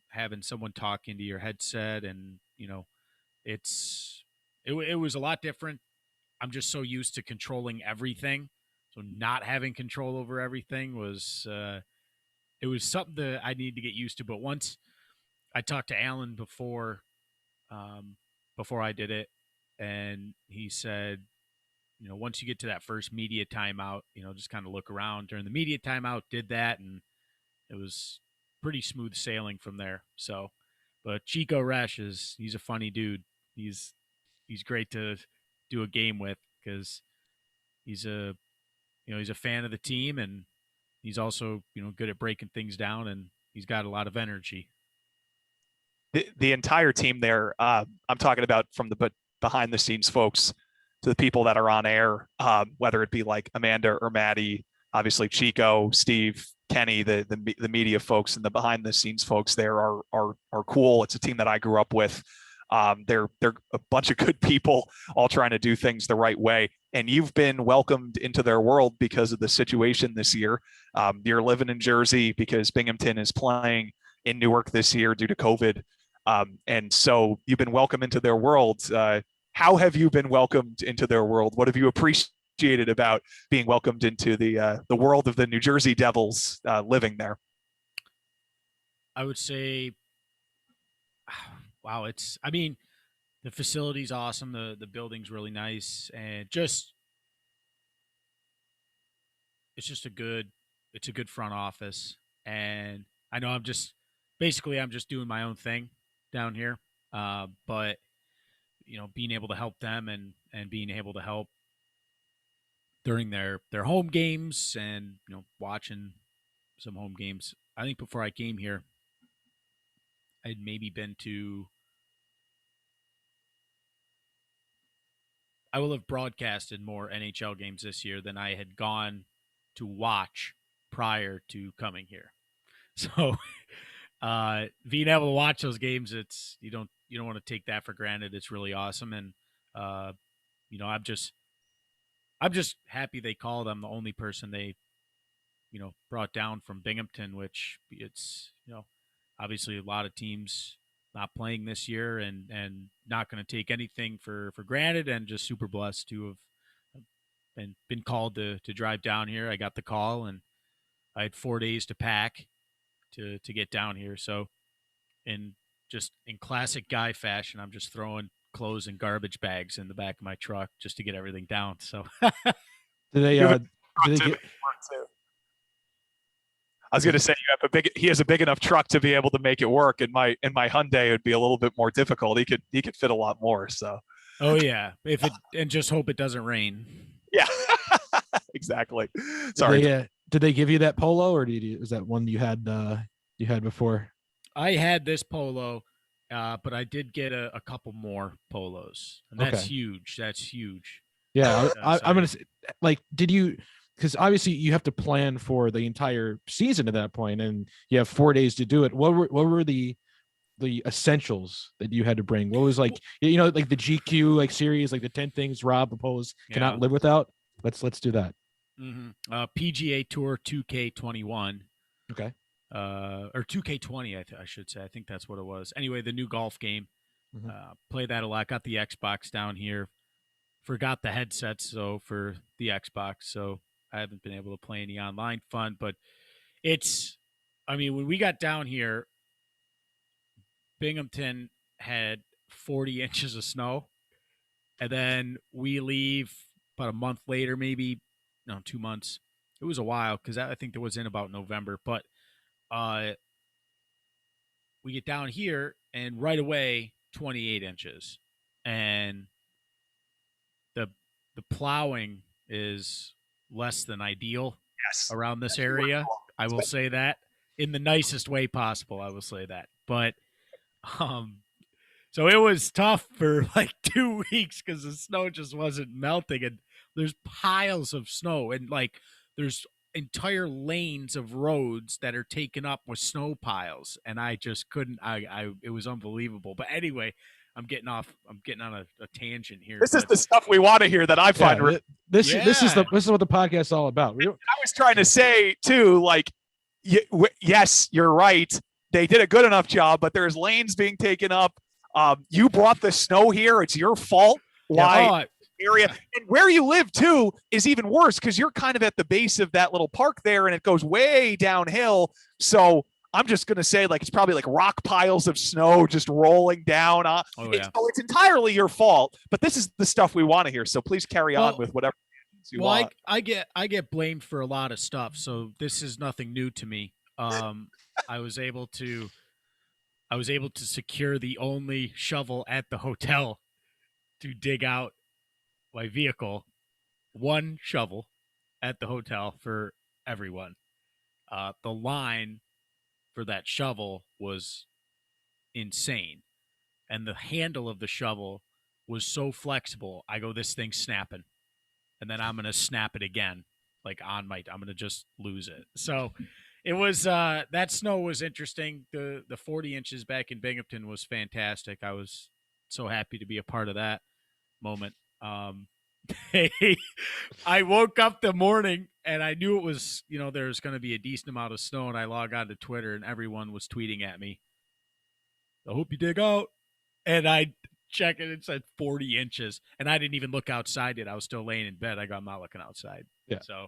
having someone talk into your headset, and, it was a lot different. I'm just so used to controlling everything. So not having control over everything was, it was something that I need to get used to. But once I talked to Alan before before I did it, and he said, once you get to that first media timeout, just kind of look around during the media timeout. Did that, and it was pretty smooth sailing from there. So, but Chico Resch he's a funny dude. He's great to do a game with because he's a fan of the team, and he's also good at breaking things down, and he's got a lot of energy. The entire team there, I'm talking about from the behind the scenes folks to the people that are on air, whether it be like Amanda or Maddie, obviously Chico, Steve, Kenny, the media folks and the behind the scenes folks there are cool. It's a team that I grew up with. They're a bunch of good people all trying to do things the right way. And you've been welcomed into their world because of the situation this year. You're living in Jersey because Binghamton is playing in Newark this year due to COVID. And so you've been welcomed into their world. How have you been welcomed into their world? What have you appreciated about being welcomed into the world of the New Jersey Devils living there? I would say, wow, the facility's awesome. The building's really nice, and it's just a good front office. And I know I'm just doing my own thing down here. But being able to help them and being able to help during their home games and, watching some home games. I think before I came here, I'd maybe I will have broadcasted more NHL games this year than I had gone to watch prior to coming here. So being able to watch those games, you don't want to take that for granted. It's really awesome. And, I'm just happy they called. I'm the only person they, brought down from Binghamton, which it's, obviously a lot of teams not playing this year and not going to take anything for granted, and just super blessed to have been called to drive down here. I got the call and I had 4 days to pack to get down here. So in classic guy fashion, I'm just throwing clothes and garbage bags in the back of my truck just to get everything down. So do they get I was going to say he has a big enough truck to be able to make it work. In my Hyundai, it would be a little bit more difficult. He could fit a lot more. So. Oh yeah. And just hope it doesn't rain. Yeah, exactly. Sorry. Did they give you that polo, or was that one you had before? I had this polo, but I did get a couple more polos, and that's huge. That's huge. Yeah. I'm going to say, like, did you, because obviously you have to plan for the entire season at that point, and you have 4 days to do it. What were the essentials that you had to bring? What was like the GQ series, like the 10 things Rob Pose cannot live without? Let's do that. Mm-hmm. PGA Tour 2K21. Okay. Or 2K20, I should say. I think that's what it was. Anyway, the new golf game. Mm-hmm. Play that a lot. Got the Xbox down here. Forgot the headsets for the Xbox, so I haven't been able to play any online fun. But when we got down here, Binghamton had 40 inches of snow, and then we leave about a month later, maybe 2 months. It was a while because I think it was in about November. But we get down here, and right away, 28 inches, and the plowing is less than ideal around this area. I will say that in the nicest way possible. I will say that, but so it was tough for like 2 weeks because the snow just wasn't melting, and there's piles of snow, and like there's entire lanes of roads that are taken up with snow piles, and I just couldn't. It was unbelievable. But anyway, I'm getting on a tangent here. This is the stuff we want to hear that I find. This is what the podcast is all about. I was trying to say too, like, yes, you're right. They did a good enough job, but there's lanes being taken up. You brought the snow here. It's your fault. Why? Area and where you live too is even worse because you're kind of at the base of that little park there, and it goes way downhill. So I'm just going to say, like, it's probably like rock piles of snow just rolling down. It's entirely your fault, but this is the stuff we want to hear. So please carry on with whatever you want. I get blamed for a lot of stuff, so this is nothing new to me. I was able to secure the only shovel at the hotel to dig out my vehicle. One shovel at the hotel for everyone. The line for that shovel was insane. And the handle of the shovel was so flexible. I go, this thing's snapping. And then I'm going to snap it again. Like I'm going to just lose it. So it was, that snow was interesting. The 40 inches back in Binghamton was fantastic. I was so happy to be a part of that moment. I woke up the morning and I knew it was, there's going to be a decent amount of snow, and I log on to Twitter and everyone was tweeting at me, I hope you dig out. And I check it, it said 40 inches, and I didn't even look outside yet. I was still laying in bed. I'm not looking outside. Yeah. So,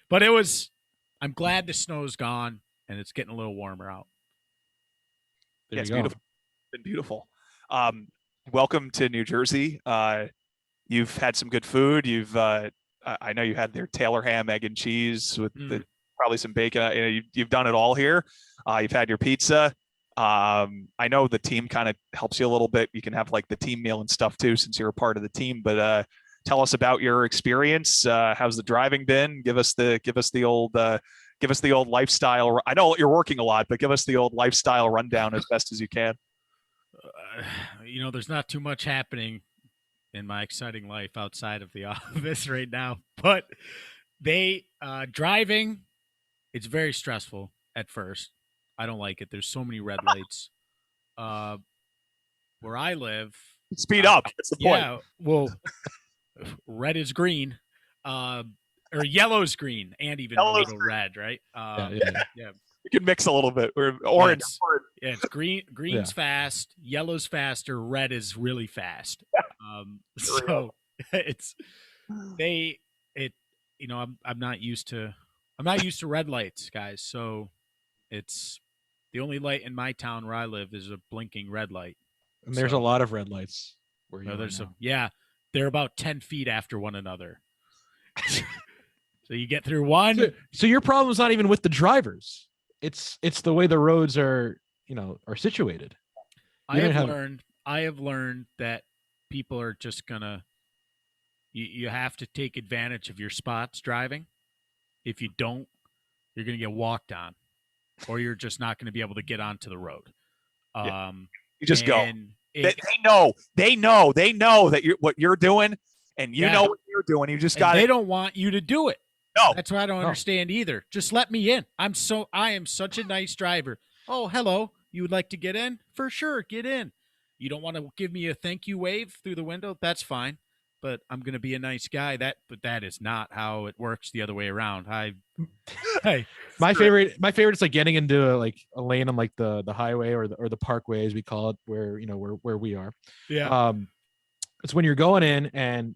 but I'm glad the snow's gone and it's getting a little warmer out. It's beautiful. It's been beautiful. Welcome to New Jersey. You've had some good food. I know you had their Taylor ham, egg and cheese with probably some bacon. You've done it all here. You've had your pizza. I know the team kind of helps you a little bit. You can have like the team meal and stuff too, since you're a part of the team. But tell us about your experience. How's the driving been? Give us the old lifestyle. I know you're working a lot, but give us the old lifestyle rundown as best as you can. There's not too much happening in my exciting life outside of the office right now, but driving, it's very stressful at first. I don't like it. There's so many red lights. Where I live, speed up. That's the point. Yeah, well, red is green, or yellow's green, and even a little red, right? Yeah. You can mix a little bit. Or orange. It's green's fast, yellow's faster, red is really fast. So I'm not used to red lights, guys. So it's the only light in my town where I live is a blinking red light. And there's a lot of red lights where they're about 10 feet after one another. So you get through one. So your problem's not even with the drivers. It's the way the roads are situated. I have learned that people are just gonna. You have to take advantage of your spots driving. If you don't, you're gonna get walked on, or you're just not gonna be able to get onto the road. You just go. They know that what you're doing, and you know what you're doing. You just got. They don't want you to do it. No, that's what I don't understand either. Just let me in. I am such a nice driver. Oh, hello. You would like to get in? For sure, get in. You don't want to give me a thank you wave through the window? That's fine. But I'm going to be a nice guy. But that is not how it works the other way around. My favorite is like getting into a lane on like the highway or the parkway, as we call it, where we are. Yeah. It's when you're going in and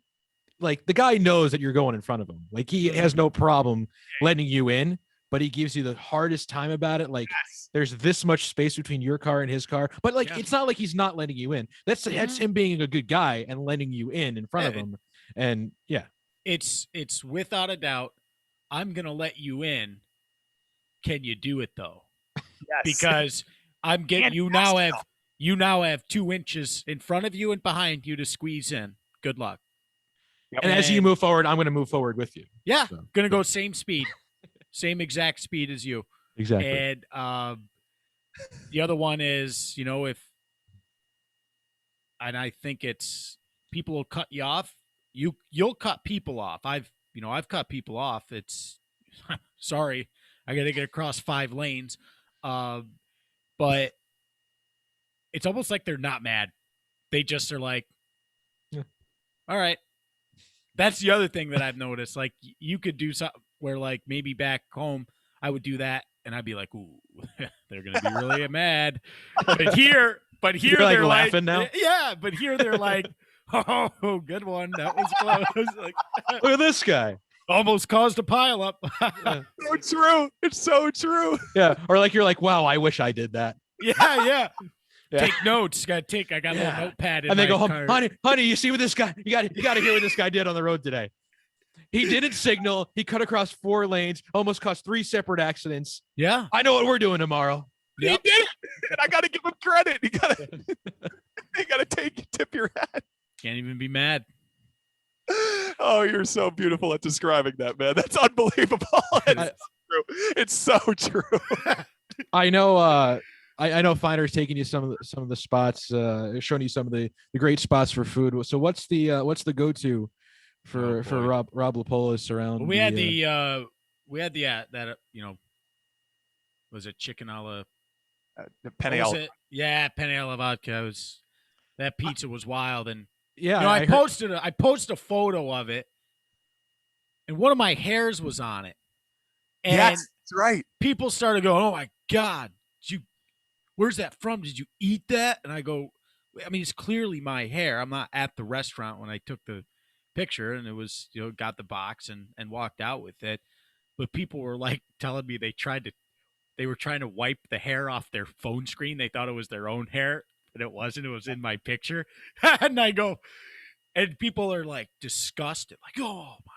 like the guy knows that you're going in front of him. Like he has no problem letting you in, but he gives you the hardest time about it. Like there's this much space between your car and his car, but it's not like he's not letting you in. That's him being a good guy and letting you in front of him. And it's without a doubt. I'm going to let you in. Can you do it though? Yes. Because I'm getting, you now have 2 inches in front of you and behind you to squeeze in. Good luck. Yep. And as you move forward, I'm going to move forward with you. Yeah. Going to go same speed, same exact speed as you. Exactly. And the other one is, I think it's people will cut you off. You'll cut people off. I've cut people off. It's sorry. I got to get across 5 lanes. But it's almost like they're not mad. They just are like, all right. That's the other thing that I've noticed. Like you could do something where like maybe back home I would do that and I'd be like, ooh, they're going to be really mad. But here you're they're laughing now. Yeah. But here they're like, oh, good one. That was close. Like, look at this guy. Almost caused a pileup. So true. It's so true. Yeah. Or like you're like, wow, I wish I did that. Yeah. Yeah. Take notes. I got a little notepad in And they my go home, car. honey, you see what this guy? You got to hear what this guy did on the road today. He didn't signal. He cut across 4 lanes. Almost caused 3 separate accidents. Yeah. I know what we're doing tomorrow. Yep. He did it. And I got to give him credit. You got to tip your hat. Can't even be mad. Oh, you're so beautiful at describing that, man. That's unbelievable. It's so true. I know. I know Finder's taking you some of the spots, showing you some of the great spots for food. So what's the go-to for Rob Lippolis around? Well, we had that was it chicken a la Penne alla. Penne alla vodka. That pizza was wild, and yeah, I posted a photo of it, and one of my hairs was on it. And yes, that's right. People started going, "Oh my God, where's that from? Did you eat that?" And I go, I mean, it's clearly my hair. I'm not at the restaurant when I took the picture, and it was, got the box and walked out with it. But people were like telling me they were trying to wipe the hair off their phone screen. They thought it was their own hair, but it wasn't. It was in my picture. And I go, and people are like disgusted, like, "Oh my!"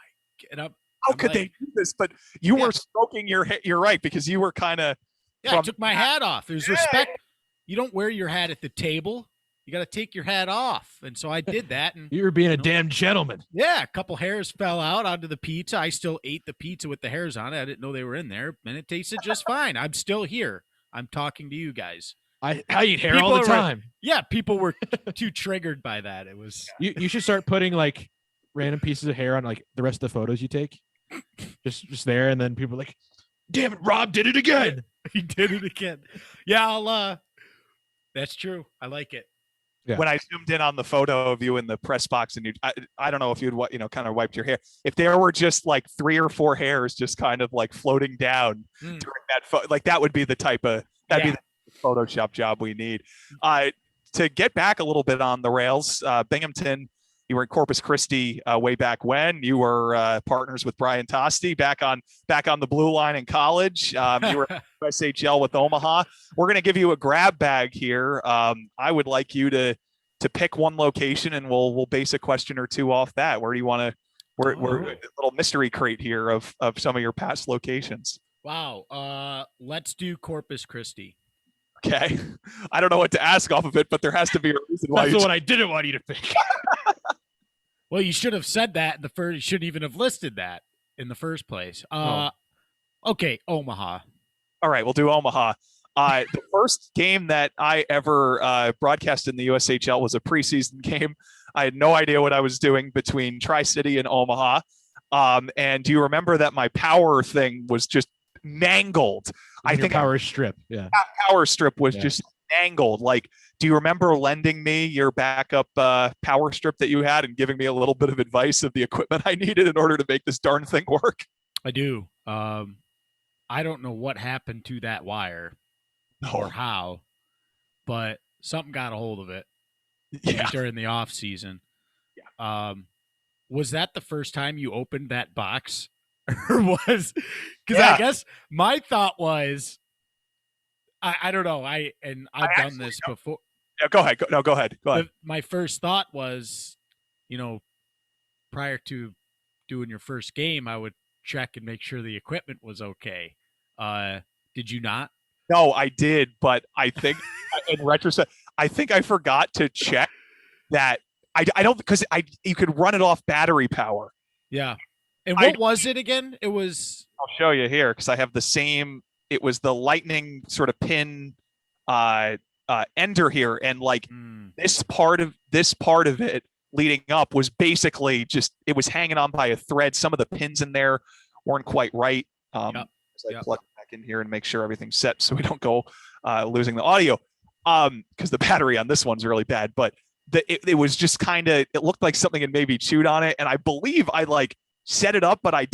And how could they do this? But you were stroking your hair. You're right, because you were kind of. Yeah, I took my hat off. There's respect. You don't wear your hat at the table. You got to take your hat off. And so I did that. And you were being a damn gentleman. Yeah, a couple hairs fell out onto the pizza. I still ate the pizza with the hairs on it. I didn't know they were in there, and it tasted just fine. I'm still here. I'm talking to you guys. I eat hair all the time. People were too triggered by that. It was. You should start putting like random pieces of hair on like the rest of the photos you take. Just there, and then people are like, "Damn it, Rob did it again." He did it again. Yeah, that's true. I like it. Yeah. When I zoomed in on the photo of you in the press box, and I don't know if you'd kind of wiped your hair. If there were just like 3 or 4 hairs just kind of like floating down during that photo, like that would be the type of be the Photoshop job we need. To get back a little bit on the rails, Binghamton. You were in Corpus Christi way back when. You were partners with Brian Tosti back on the blue line in college. You were SHL with Omaha. We're going to give you a grab bag here. I would like you to pick one location, and we'll base a question or two off that. Where do you want to? We're a little mystery crate here of some of your past locations. Wow. Let's do Corpus Christi. Okay. I don't know what to ask off of it, but there has to be a reason why. That's the one I didn't want you to pick. Well, you should have said that in the first. You shouldn't even have listed that in the first place. Okay, Omaha. All right, we'll do Omaha. The first game that I ever broadcast in the USHL was a preseason game. I had no idea what I was doing between Tri-City and Omaha. And do you remember that my power thing was just mangled? I think power strip. Yeah. Power strip was just mangled. Like, do you remember lending me your backup power strip that you had and giving me a little bit of advice of the equipment I needed in order to make this darn thing work? I do. I don't know what happened to that wire or how, but something got a hold of it during the off season. Yeah. Was that the first time you opened that box? Or was, because I guess my thought was, I don't know. I've done this before. Yeah, go ahead. Go ahead. My first thought was, prior to doing your first game, I would check and make sure the equipment was okay. Did you not? No, I did, but I think in retrospect, I think I forgot to check that. I don't, because you could run it off battery power. Yeah. And what was it again? It was. I'll show you here because I have the same. It was the lightning sort of pin ender here, and like this part of it leading up was basically just, it was hanging on by a thread. Some of the pins in there weren't quite right. So I plug it back in here and make sure everything's set so we don't go losing the audio because the battery on this one's really bad. But it was just kind of, it looked like something had maybe chewed on it, and I believe I like set it up, but I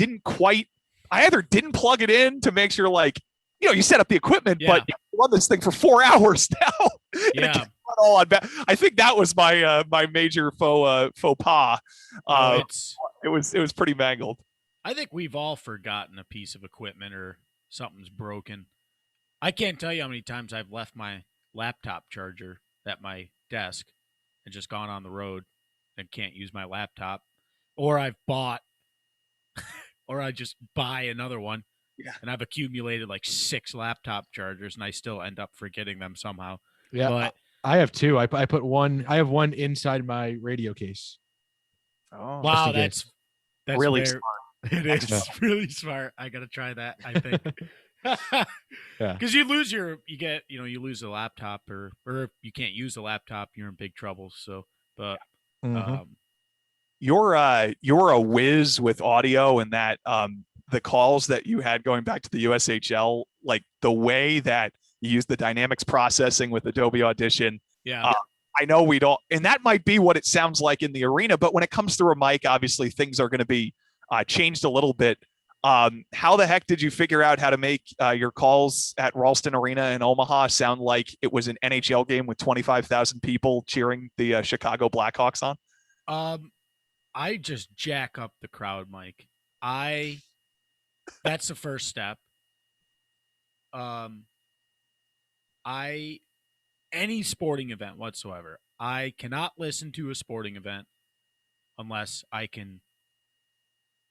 either didn't plug it in to make sure, like, you set up the equipment, but you run this thing for 4 hours now. Yeah. I think that was my my major faux pas. It was pretty mangled. I think we've all forgotten a piece of equipment or something's broken. I can't tell you how many times I've left my laptop charger at my desk and just gone on the road and can't use my laptop. Or I've bought, or I just buy another one. Yeah. And I've accumulated like 6 laptop chargers and I still end up forgetting them somehow. Yeah. But I have 2. I put one. I have one inside my radio case. Oh, wow, just in that's really very, smart. it is really smart. I got to try that, I think. Yeah. Because you lose you lose a laptop or if you can't use the laptop, you're in big trouble. So, but you're a whiz with audio, and that the calls that you had going back to the USHL, like the way that you use the dynamics processing with Adobe Audition. yeah. I know we don't, and that might be what it sounds like in the arena, but when it comes through a mic, obviously things are going to be changed a little bit. How the heck did you figure out how to make your calls at Ralston Arena in Omaha sound like it was an NHL game with 25,000 people cheering the Chicago Blackhawks on? I just jack up the crowd, Mike. That's the first step. Any sporting event whatsoever, I cannot listen to a sporting event unless I can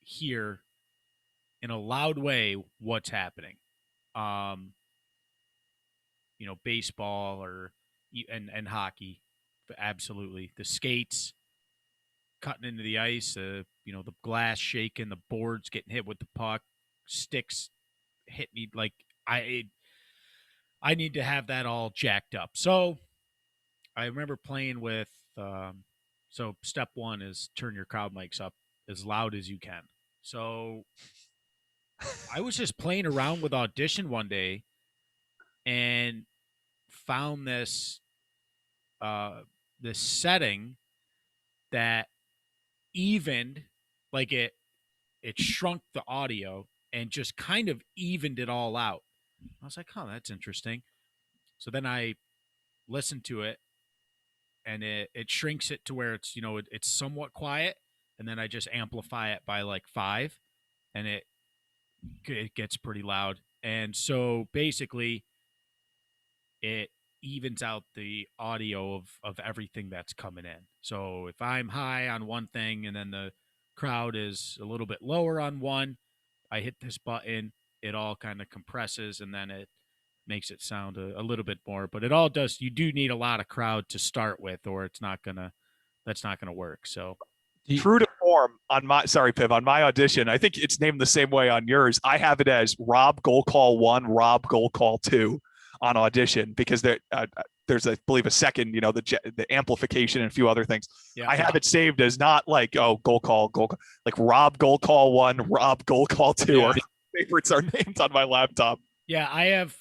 hear in a loud way what's happening. Baseball and hockey, absolutely. The skates cutting into the ice, the glass shaking, the boards getting hit with the puck, sticks hit me. Like I need to have that all jacked up. So I remember playing with. So step 1 is turn your crowd mics up as loud as you can. So I was just playing around with Audition one day and found this setting that evened, like it shrunk the audio and just kind of evened it all out. I was like, oh, that's interesting. So then I listened to it and it shrinks it to where it's, it's somewhat quiet. And then I just amplify it by like 5 and it gets pretty loud. And so basically it evens out the audio of everything that's coming in. So if I'm high on one thing and then the crowd is a little bit lower on one, I hit this button, it all kind of compresses and then it makes it sound a little bit more, but it all does. You do need a lot of crowd to start with, or that's not gonna work. So true to form on my Audition, I think it's named the same way on yours. I have it as Rob Goal Call 1, Rob Goal Call 2 on Audition because there's I believe a second, the amplification and a few other things. Yeah. I have it saved as not like goal call, like Rob Goal Call 1, Rob Goal Call 2. Yeah. Or favorites are named on my laptop. Yeah, I have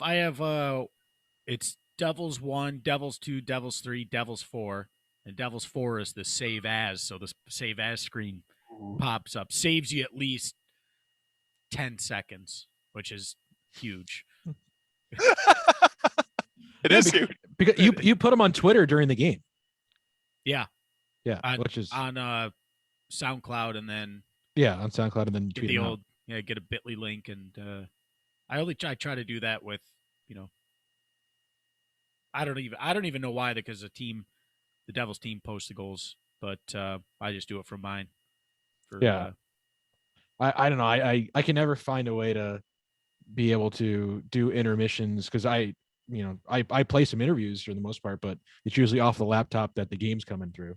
it's Devils 1, Devils 2, Devils 3, Devils 4, and Devils 4 is the save as, so the save as screen pops up. Saves you at least 10 seconds, which is huge. It is huge. Because you put them on Twitter during the game. Yeah. Yeah, which is on SoundCloud and then on SoundCloud and then get the old get a Bitly link and I try to do that with, I don't even know why, because the Devils team posts the goals, but I just do it from mine. I don't know. I can never find a way to be able to do intermissions because I play some interviews for the most part, but it's usually off the laptop that the game's coming through.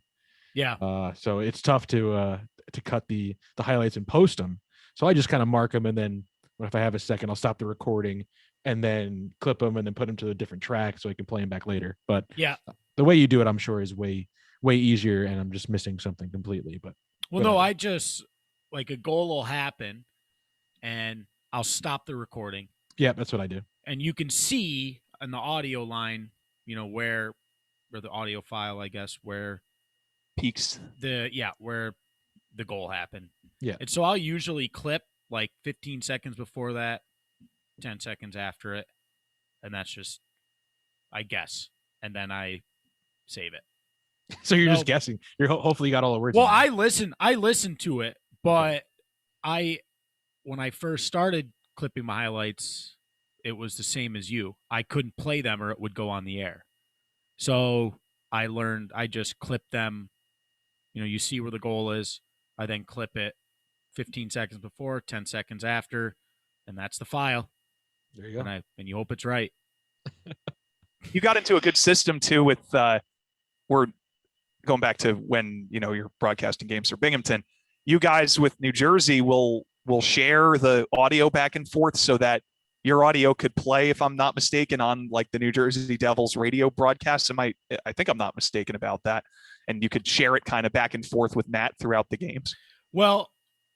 Yeah. So it's tough to cut the highlights and post them. So I just kind of mark them, and then if I have a second, I'll stop the recording and then clip them and then put them to a different track so I can play them back later. But yeah, the way you do it, I'm sure, is way easier, and I'm just missing something completely. But I just like a goal will happen, and I'll stop the recording. Yeah, that's what I do. And you can see in the audio line, where the audio file, I guess, where peaks where the goal happened. Yeah. And so I'll usually clip like 15 seconds before that, 10 seconds after it. And that's just, I guess. And then I save it. So you're just guessing. You're hopefully you got all the words. Well, I listen to it, but I when I first started clipping my highlights, it was the same as you. I couldn't play them or it would go on the air. So I learned, I just clip them. You see where the goal is. I then clip it 15 seconds before, 10 seconds after, and that's the file. There you go. And you hope it's right. You got into a good system too with we're going back to when you're broadcasting games for Binghamton. You guys with New Jersey will share the audio back and forth so that your audio could play, if I'm not mistaken, on like the New Jersey Devils radio broadcast. I think I'm not mistaken about that. And you could share it kind of back and forth with Matt throughout the games. Well,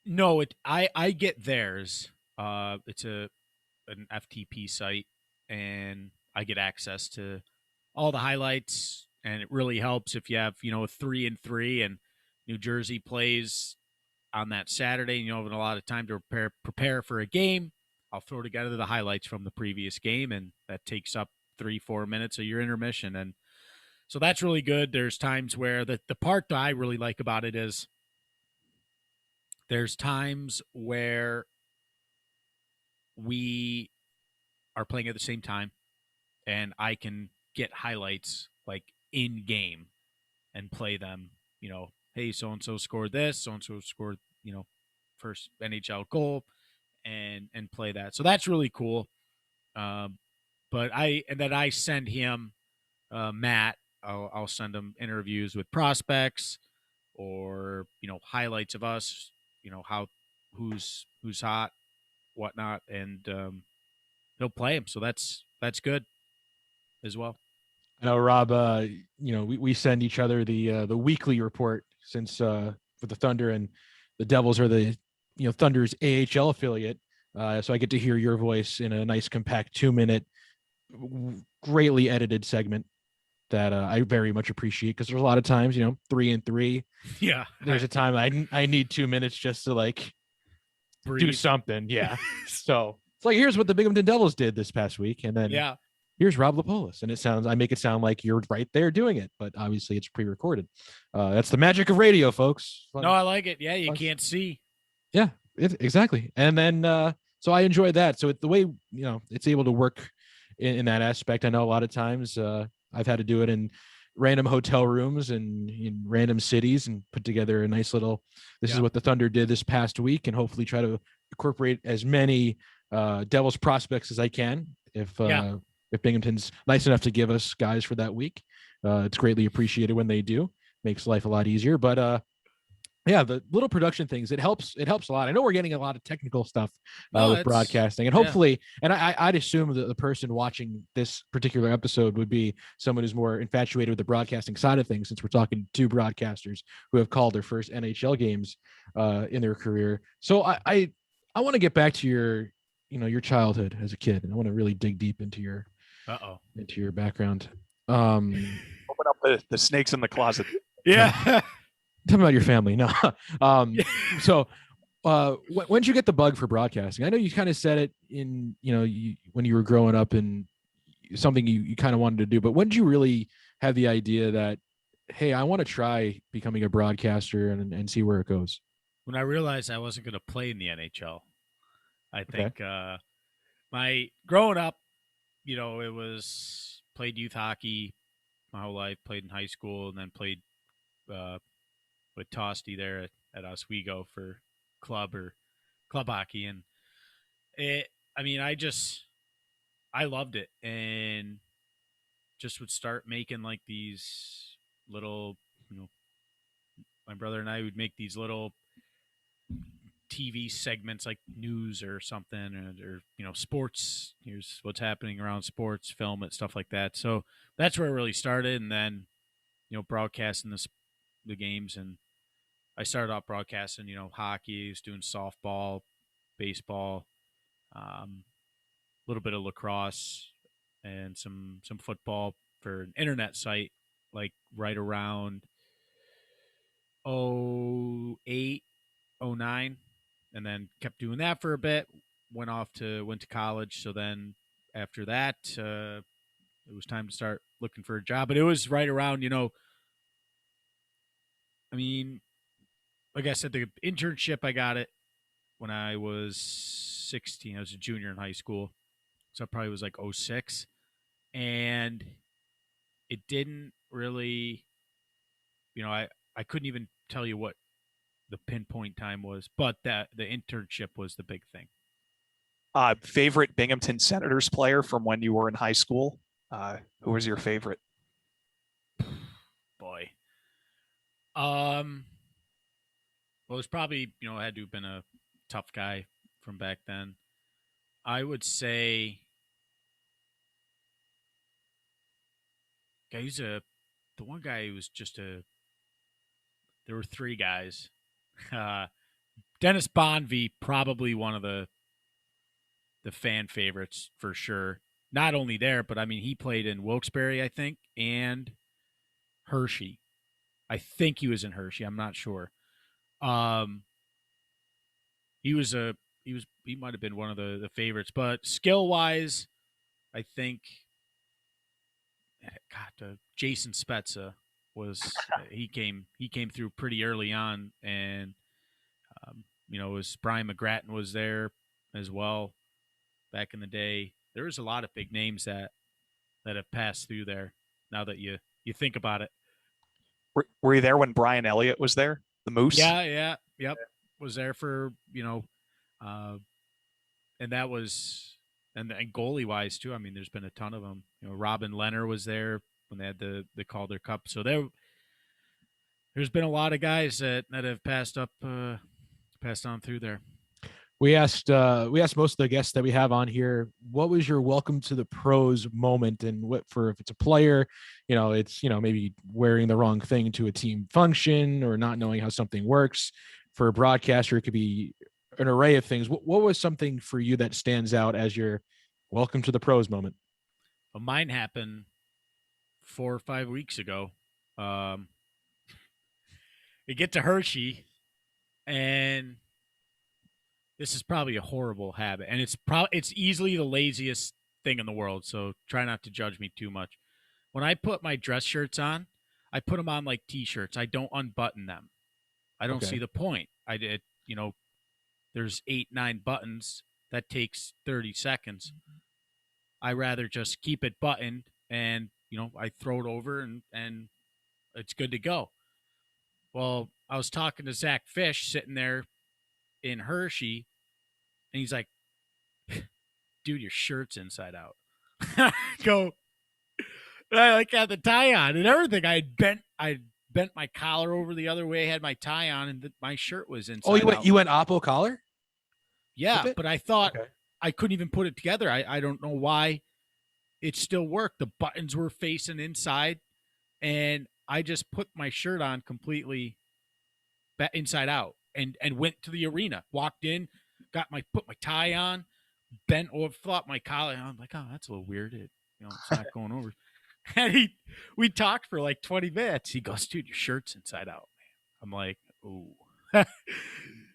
no, I get theirs. It's an FTP site, and I get access to all the highlights, and it really helps if you have, a 3-3 and New Jersey plays on that Saturday and you don't have a lot of time to prepare for a game. I'll throw together the highlights from the previous game, and that takes up 3-4 minutes of your intermission. And so that's really good. There's times where the part that I really like about it is there's times where we are playing at the same time and I can get highlights like in game and play them, hey, so-and-so scored this, so-and-so scored, first NHL goal, and play that. So that's really cool. But I send him, Matt, I'll send him interviews with prospects or, highlights of us, how, who's hot, whatnot. And, he'll play him. So that's good as well. I know, Rob, we send each other the weekly report since for the Thunder, and the Devils are the Thunder's AHL affiliate. So I get to hear your voice in a nice compact 2-minute, greatly edited segment that I very much appreciate, because there's a lot of times, 3-3. Yeah. There's a time I need 2 minutes just to like Breathe. do something. Yeah. So it's like, here's what the Binghamton Devils did this past week. And then here's Rob Lippolis. And I make it sound like you're right there doing it, but obviously it's pre-recorded. That's the magic of radio, folks. No, I like it. Yeah. You can't see. Yeah, exactly. And then, so I enjoy that. So the way, it's able to work in that aspect. I know a lot of times I've had to do it in random hotel rooms and in random cities and put together a nice little, this is what the Thunder did this past week, and hopefully try to incorporate as many Devils prospects as I can. If Binghamton's nice enough to give us guys for that week, it's greatly appreciated when they do. Makes life a lot easier. But the little production things, it helps a lot. I know we're getting a lot of technical stuff with broadcasting, and hopefully, and I'd assume that the person watching this particular episode would be someone who's more infatuated with the broadcasting side of things, since we're talking to broadcasters who have called their first NHL games in their career. So I want to get back to your childhood as a kid, and I want to really dig deep into your background. Open up the snakes in the closet. Yeah. Tell me about your family. No. So when did you get the bug for broadcasting? I know you kind of said it in, when you were growing up, and something you kind of wanted to do, but when did you really have the idea that, hey, I want to try becoming a broadcaster and see where it goes? When I realized I wasn't going to play in the NHL, I think my growing up, it was played youth hockey my whole life, played in high school, and then played with Coastin there at Oswego for club hockey. And I loved it, and just would start making like these little, my brother and I would make these little TV segments like news or something, or sports. Here's what's happening around sports, film it, stuff like that. So that's where it really started. And then, broadcasting the games, and I started off broadcasting, hockey, was doing softball, baseball, a little bit of lacrosse, and some football for an internet site, like right around 08, 09, and then kept doing that for a bit. Went to college. So then after that, it was time to start looking for a job. But it was right around, like I said, the internship, I got it when I was 16. I was a junior in high school. So I probably was like 06. And it didn't really, I couldn't even tell you what the pinpoint time was, but that the internship was the big thing. Favorite Binghamton Senators player from when you were in high school? Who was your favorite? Boy. Well, it was probably, had to have been a tough guy from back then. I would say the one guy who was just there were three guys. Dennis Bonvie, probably one of the fan favorites for sure. Not only there, but I mean, he played in Wilkes-Barre, I think, and Hershey. I think he was in Hershey. I'm not sure. He might have been one of the favorites, but skill wise, I think, Jason Spezza was he came through pretty early on, and it was Brian McGrattan was there as well back in the day. There was a lot of big names that have passed through there. Now that you think about it, were you there when Brian Elliott was there? The Moose? Yep. Was there for and that was and goalie wise too. I mean, there's been a ton of them. Robin Leonard was there when they had the Calder Cup. So there's been a lot of guys that have passed on through there. We asked most of the guests that we have on here, what was your welcome to the pros moment? And if it's a player, it's, maybe wearing the wrong thing to a team function or not knowing how something works. For a broadcaster, it could be an array of things. What was something for you that stands out as your welcome to the pros moment? Well, mine happened 4 or 5 weeks ago. We get to Hershey, and this is probably a horrible habit, and it's easily the laziest thing in the world, so try not to judge me too much. When I put my dress shirts on, I put them on like T-shirts. I don't unbutton them. I don't see the point. I did, there's 8-9 buttons. That takes 30 seconds. I rather just keep it buttoned, and, I throw it over, and it's good to go. Well, I was talking to Zach Fish sitting there in Hershey, and he's like, dude, your shirt's inside out. I had the tie on and everything. I bent my collar over the other way, had my tie on, and my shirt was inside out. You went Oppo collar? Yeah, but I thought I couldn't even put it together. I don't know why it still worked. The buttons were facing inside, and I just put my shirt on completely inside out and went to the arena, walked in, put my tie on, bent over, flopped my collar. I'm like, oh, that's a little weird. It's not going over. And we talked for like 20 minutes. He goes, dude, your shirt's inside out, man. I'm like, ooh.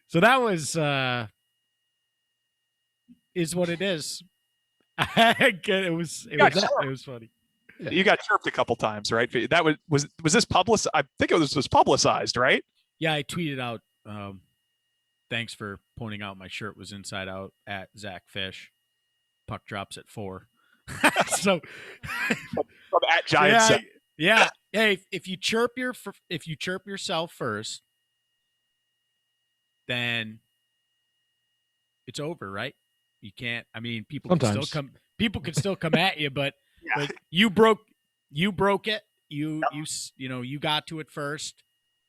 So that was is what it is. It was funny. You got chirped a couple times, right? That was this publicized? I think it was publicized, right? Yeah, I tweeted out, thanks for pointing out my shirt was inside out at Zach Fish. Puck drops at 4. So from at Giants. Yeah. Hey, if you chirp yourself first, then it's over, right? You can't. I mean, people can still come at you, but like you broke it. You got to it first.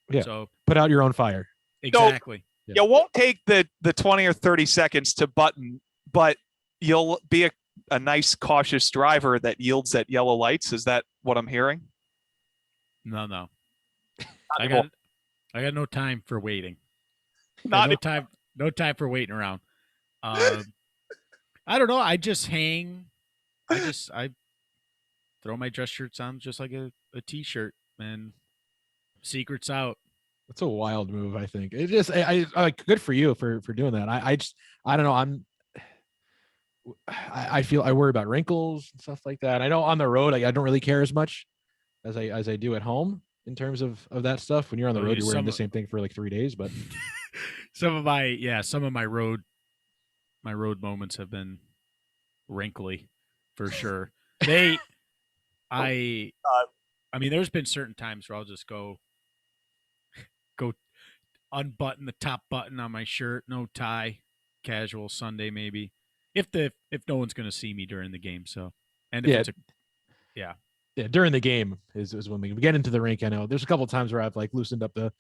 Yeah. So put out your own fire. Exactly. So, you won't take the 20 or 30 seconds to button, but you'll be a nice, cautious driver that yields at yellow lights. Is that what I'm hearing? No. I got no time for waiting. No time for waiting around. I don't know. I just hang. I throw my dress shirts on just like a T-shirt, and secret's out. That's a wild move, I think. It just, I good for you for doing that. I don't know. I feel I worry about wrinkles and stuff like that. I know on the road, I don't really care as much as I do at home in terms of that stuff. When you're on the road, you're wearing the same thing for like 3 days, but some of my road moments have been wrinkly for sure. I mean, there's been certain times where I'll just go unbutton the top button on my shirt, no tie, casual Sunday maybe, if no one's going to see me during the game. So, and if yeah, during the game is when we get into the rink. I know there's a couple of times where I've like loosened up the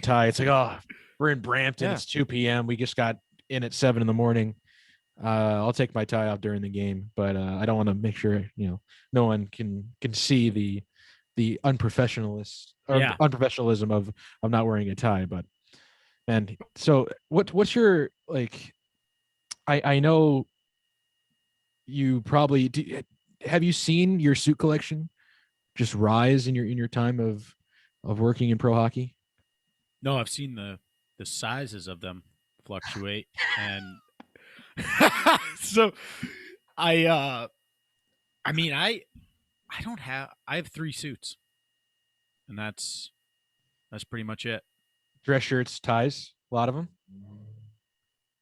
tie. It's like, oh, we're in Brampton. It's 2 p.m. We just got in at 7 a.m. I'll take my tie off during the game, but I don't want to make sure no one can see the unprofessionalism of not wearing a tie. But and so what's your like? I know you probably have you seen your suit collection just rise in your time of working in pro hockey? No, I've seen the sizes of them fluctuate, and so I mean I have 3 suits, and that's pretty much it. Dress shirts, ties, a lot of them.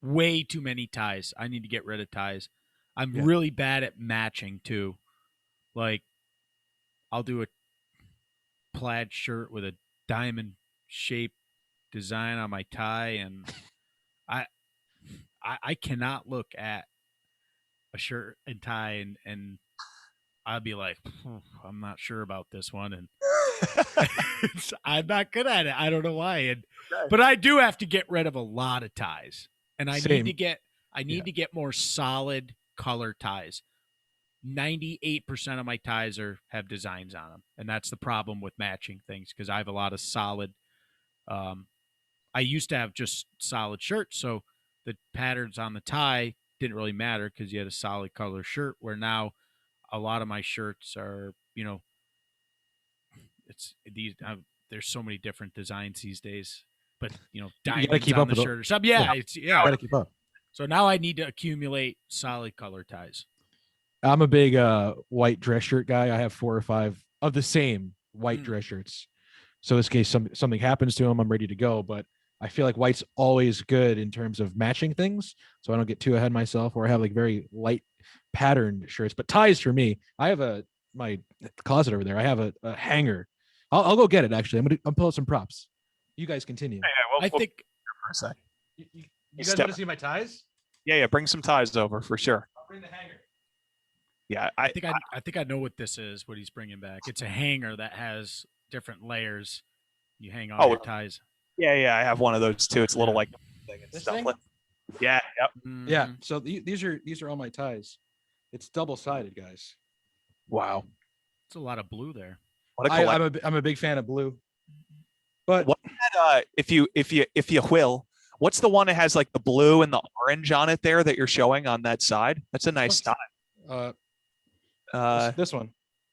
Way too many ties. I need to get rid of ties. I'm really bad at matching too. Like, I'll do a plaid shirt with a diamond shaped design on my tie, and I cannot look at a shirt and tie and I'll be like, I'm not sure about this one, and I'm not good at it. I don't know why, but I do have to get rid of a lot of ties, and I need to get more solid color ties. 98% of my ties have designs on them, and that's the problem with matching things, because I have a lot of solid. I used to have just solid shirts, so the patterns on the tie didn't really matter because you had a solid color shirt. Where now, a lot of my shirts are, it's these. There's so many different designs these days, but diamonds keep on up the with shirt or something. Yeah, gotta keep up. So now I need to accumulate solid color ties. I'm a big white dress shirt guy. I have 4 or 5 of the same white dress shirts. So in case something happens to them, I'm ready to go. But I feel like white's always good in terms of matching things, so I don't get too ahead of myself, or I have like very light patterned shirts. But ties for me, I have my closet over there. I have a hanger. I'll go get it. Actually, I'm pulling some props. You guys continue. Yeah, I think for a sec. You guys want to see my ties? Yeah, bring some ties over for sure. I'll bring the hanger. Yeah, I think I know what this is. What he's bringing back. It's a hanger that has different layers. You hang on your ties. Yeah, I have one of those too. It's a little like thing and This stuff. thing? Yeah, yep. Mm-hmm. Yeah. So these are all my ties. It's double-sided, guys. Wow. It's a lot of blue there. What a collection. I'm a big fan of blue. But if you will, what's the one that has like the blue and the orange on it there that you're showing on that side? That's a nice tie. This one.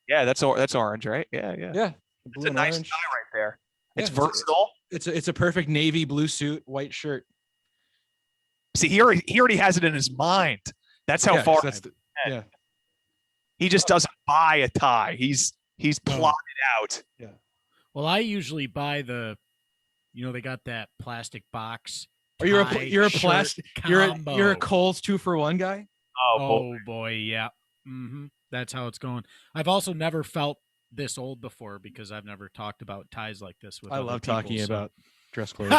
Yeah, that's orange, right? Yeah. Yeah. It's a nice tie right there. It's versatile. It's a perfect navy blue suit, white shirt. See, he already has it in his mind. That's how far. Yeah. He just doesn't buy a tie. He's plotted out. Yeah. Well, I usually buy they got that plastic box. You're a plastic. You're a Kohl's 2-for-1 guy. Oh boy, yeah. Mm-hmm. That's how it's going. I've also never felt this old before because I've never talked about ties like this with. I love talking about dress clothes.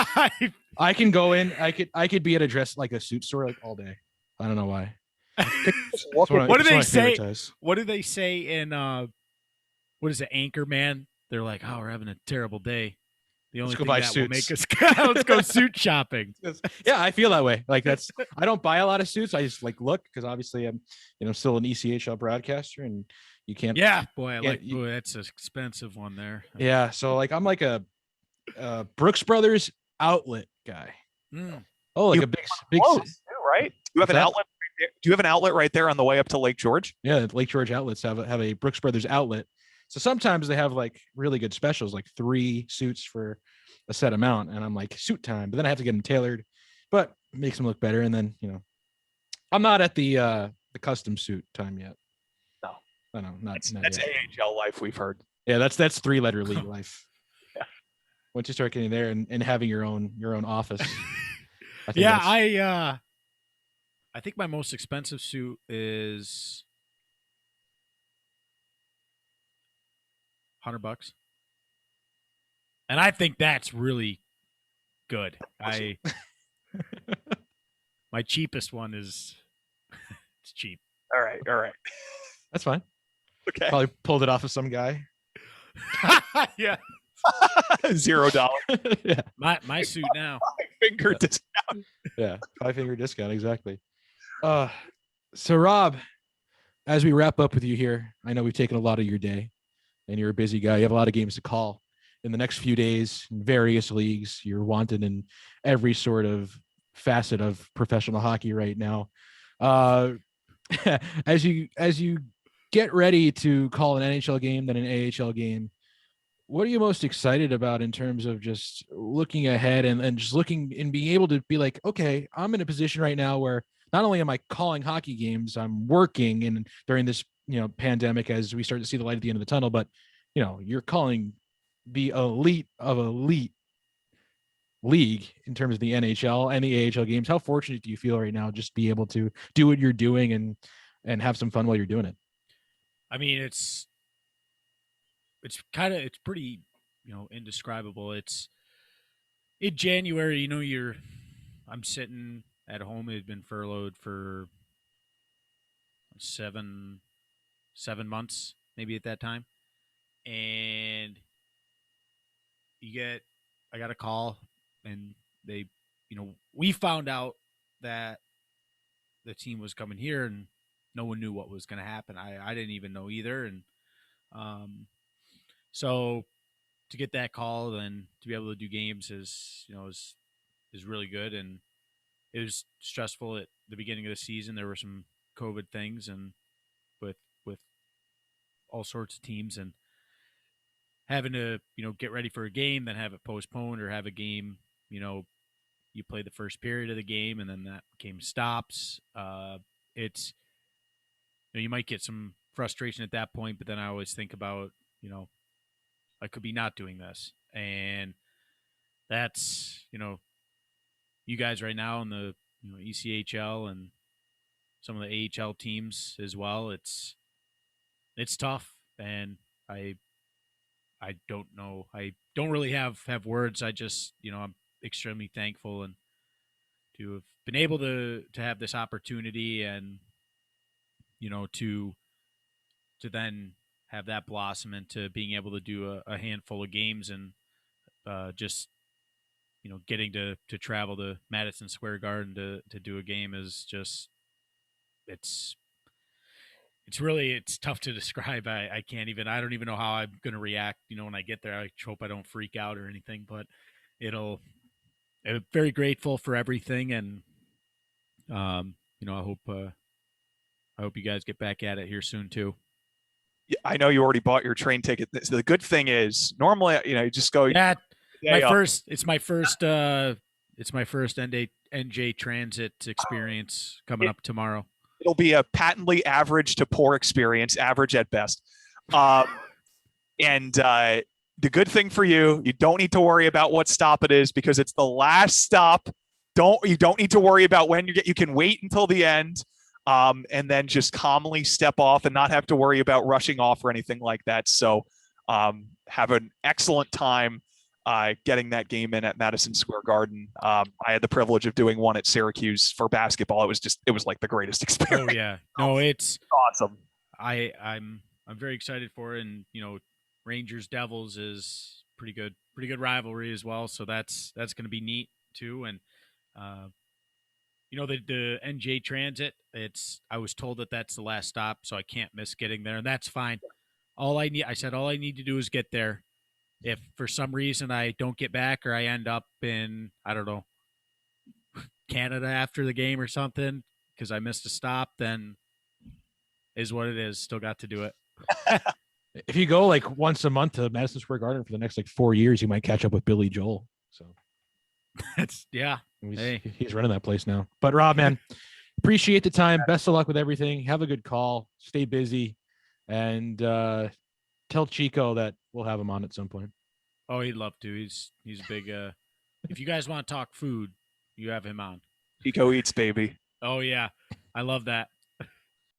I can go in. I could be at a suit store like all day. I don't know why. What do they say? What do they say in what is it, Anchorman? They're like, "Oh, we're having a terrible day. The only thing that will make us let's go suit shopping." Yeah, I feel that way. Like I don't buy a lot of suits. I just look because obviously I'm still an ECHL broadcaster, and you can't. Yeah, boy, that's an expensive one there. Yeah, so I'm like a Brooks Brothers outlet guy. Mm. Oh, like a big too, right? Do you have an outlet? Do you have an outlet right there on the way up to Lake George? Yeah, Lake George outlets have a Brooks Brothers outlet. So sometimes they have really good specials, like 3 suits for a set amount, and I'm like, suit time. But then I have to get them tailored, but it makes them look better. And then I'm not at the custom suit time yet. No, I know, not that's yet. AHL life. We've heard. Yeah, that's 3-letter league life. Yeah. Once you start getting there and having your own office. I think I think my most expensive suit is $100, and I think that's really good. My cheapest one is it's cheap. All right. that's fine. Okay. Probably pulled it off of some guy. Yeah, $0. Yeah. my suit now. Finger discount. Yeah. 5-finger discount. Exactly. So Rob, as we wrap up with you here, I know we've taken a lot of your day and you're a busy guy. You have a lot of games to call in the next few days in various leagues. You're wanted in every sort of facet of professional hockey right now. As you get ready to call an NHL game, then an AHL game, what are you most excited about in terms of just looking ahead and just looking and being able to be like, okay, I'm in a position right now where not only am I calling hockey games, I'm working and during this, pandemic as we start to see the light at the end of the tunnel, but you're calling the elite of elite league in terms of the NHL and the AHL games. How fortunate do you feel right now just be able to do what you're doing and have some fun while you're doing it? I mean, it's pretty, indescribable. It's in January, I'm sitting at home. It had been furloughed for 7 months, maybe at that time. And I got a call and they, we found out that the team was coming here and no one knew what was going to happen. I didn't even know either. And, so to get that call and to be able to do games is really good. And it was stressful at the beginning of the season. There were some COVID things and with all sorts of teams and having to, get ready for a game, then have it postponed or have a game, you play the first period of the game and then that game stops. It's, you might get some frustration at that point, but then I always think about, I could be not doing this. And that's, you guys right now in the ECHL and some of the AHL teams as well. It's tough. And I don't know. I don't really have words. I just, I'm extremely thankful and to have been able to have this opportunity and, to then have that blossom into being able to do a handful of games and just, getting to travel to Madison Square Garden to do a game is just, it's tough to describe. I don't even know how I'm going to react, when I get there. I hope I don't freak out or anything, but I'm very grateful for everything. And, I hope you guys get back at it here soon too. Yeah, I know you already bought your train ticket. So the good thing is normally, you just go. Yeah. It's my first NJ Transit experience coming up tomorrow. It'll be a patently average to poor experience, average at best. And the good thing for you don't need to worry about what stop it is because it's the last stop. You don't need to worry about when you can wait until the end, and then just calmly step off and not have to worry about rushing off or anything like that. So have an excellent time getting that game in at Madison Square Garden. I had the privilege of doing one at Syracuse for basketball. It was like the greatest experience. Oh yeah, no, it's awesome. I'm very excited for it, and Rangers Devils is pretty good rivalry as well. So that's going to be neat too. And the NJ Transit. I was told that that's the last stop, so I can't miss getting there, and that's fine. All I need to do is get there. If for some reason I don't get back or I end up in, I don't know, Canada after the game or something because I missed a stop, then is what it is. Still got to do it. If you go like once a month to Madison Square Garden for the next 4 years, you might catch up with Billy Joel. So he's running that place now. But Rob, man, appreciate the time. Best of luck with everything. Have a good call. Stay busy, and tell Chico that we'll have him on at some point. Oh, he'd love to. He's a big. If you guys want to talk food, you have him on. Pico eats, baby. Oh yeah, I love that.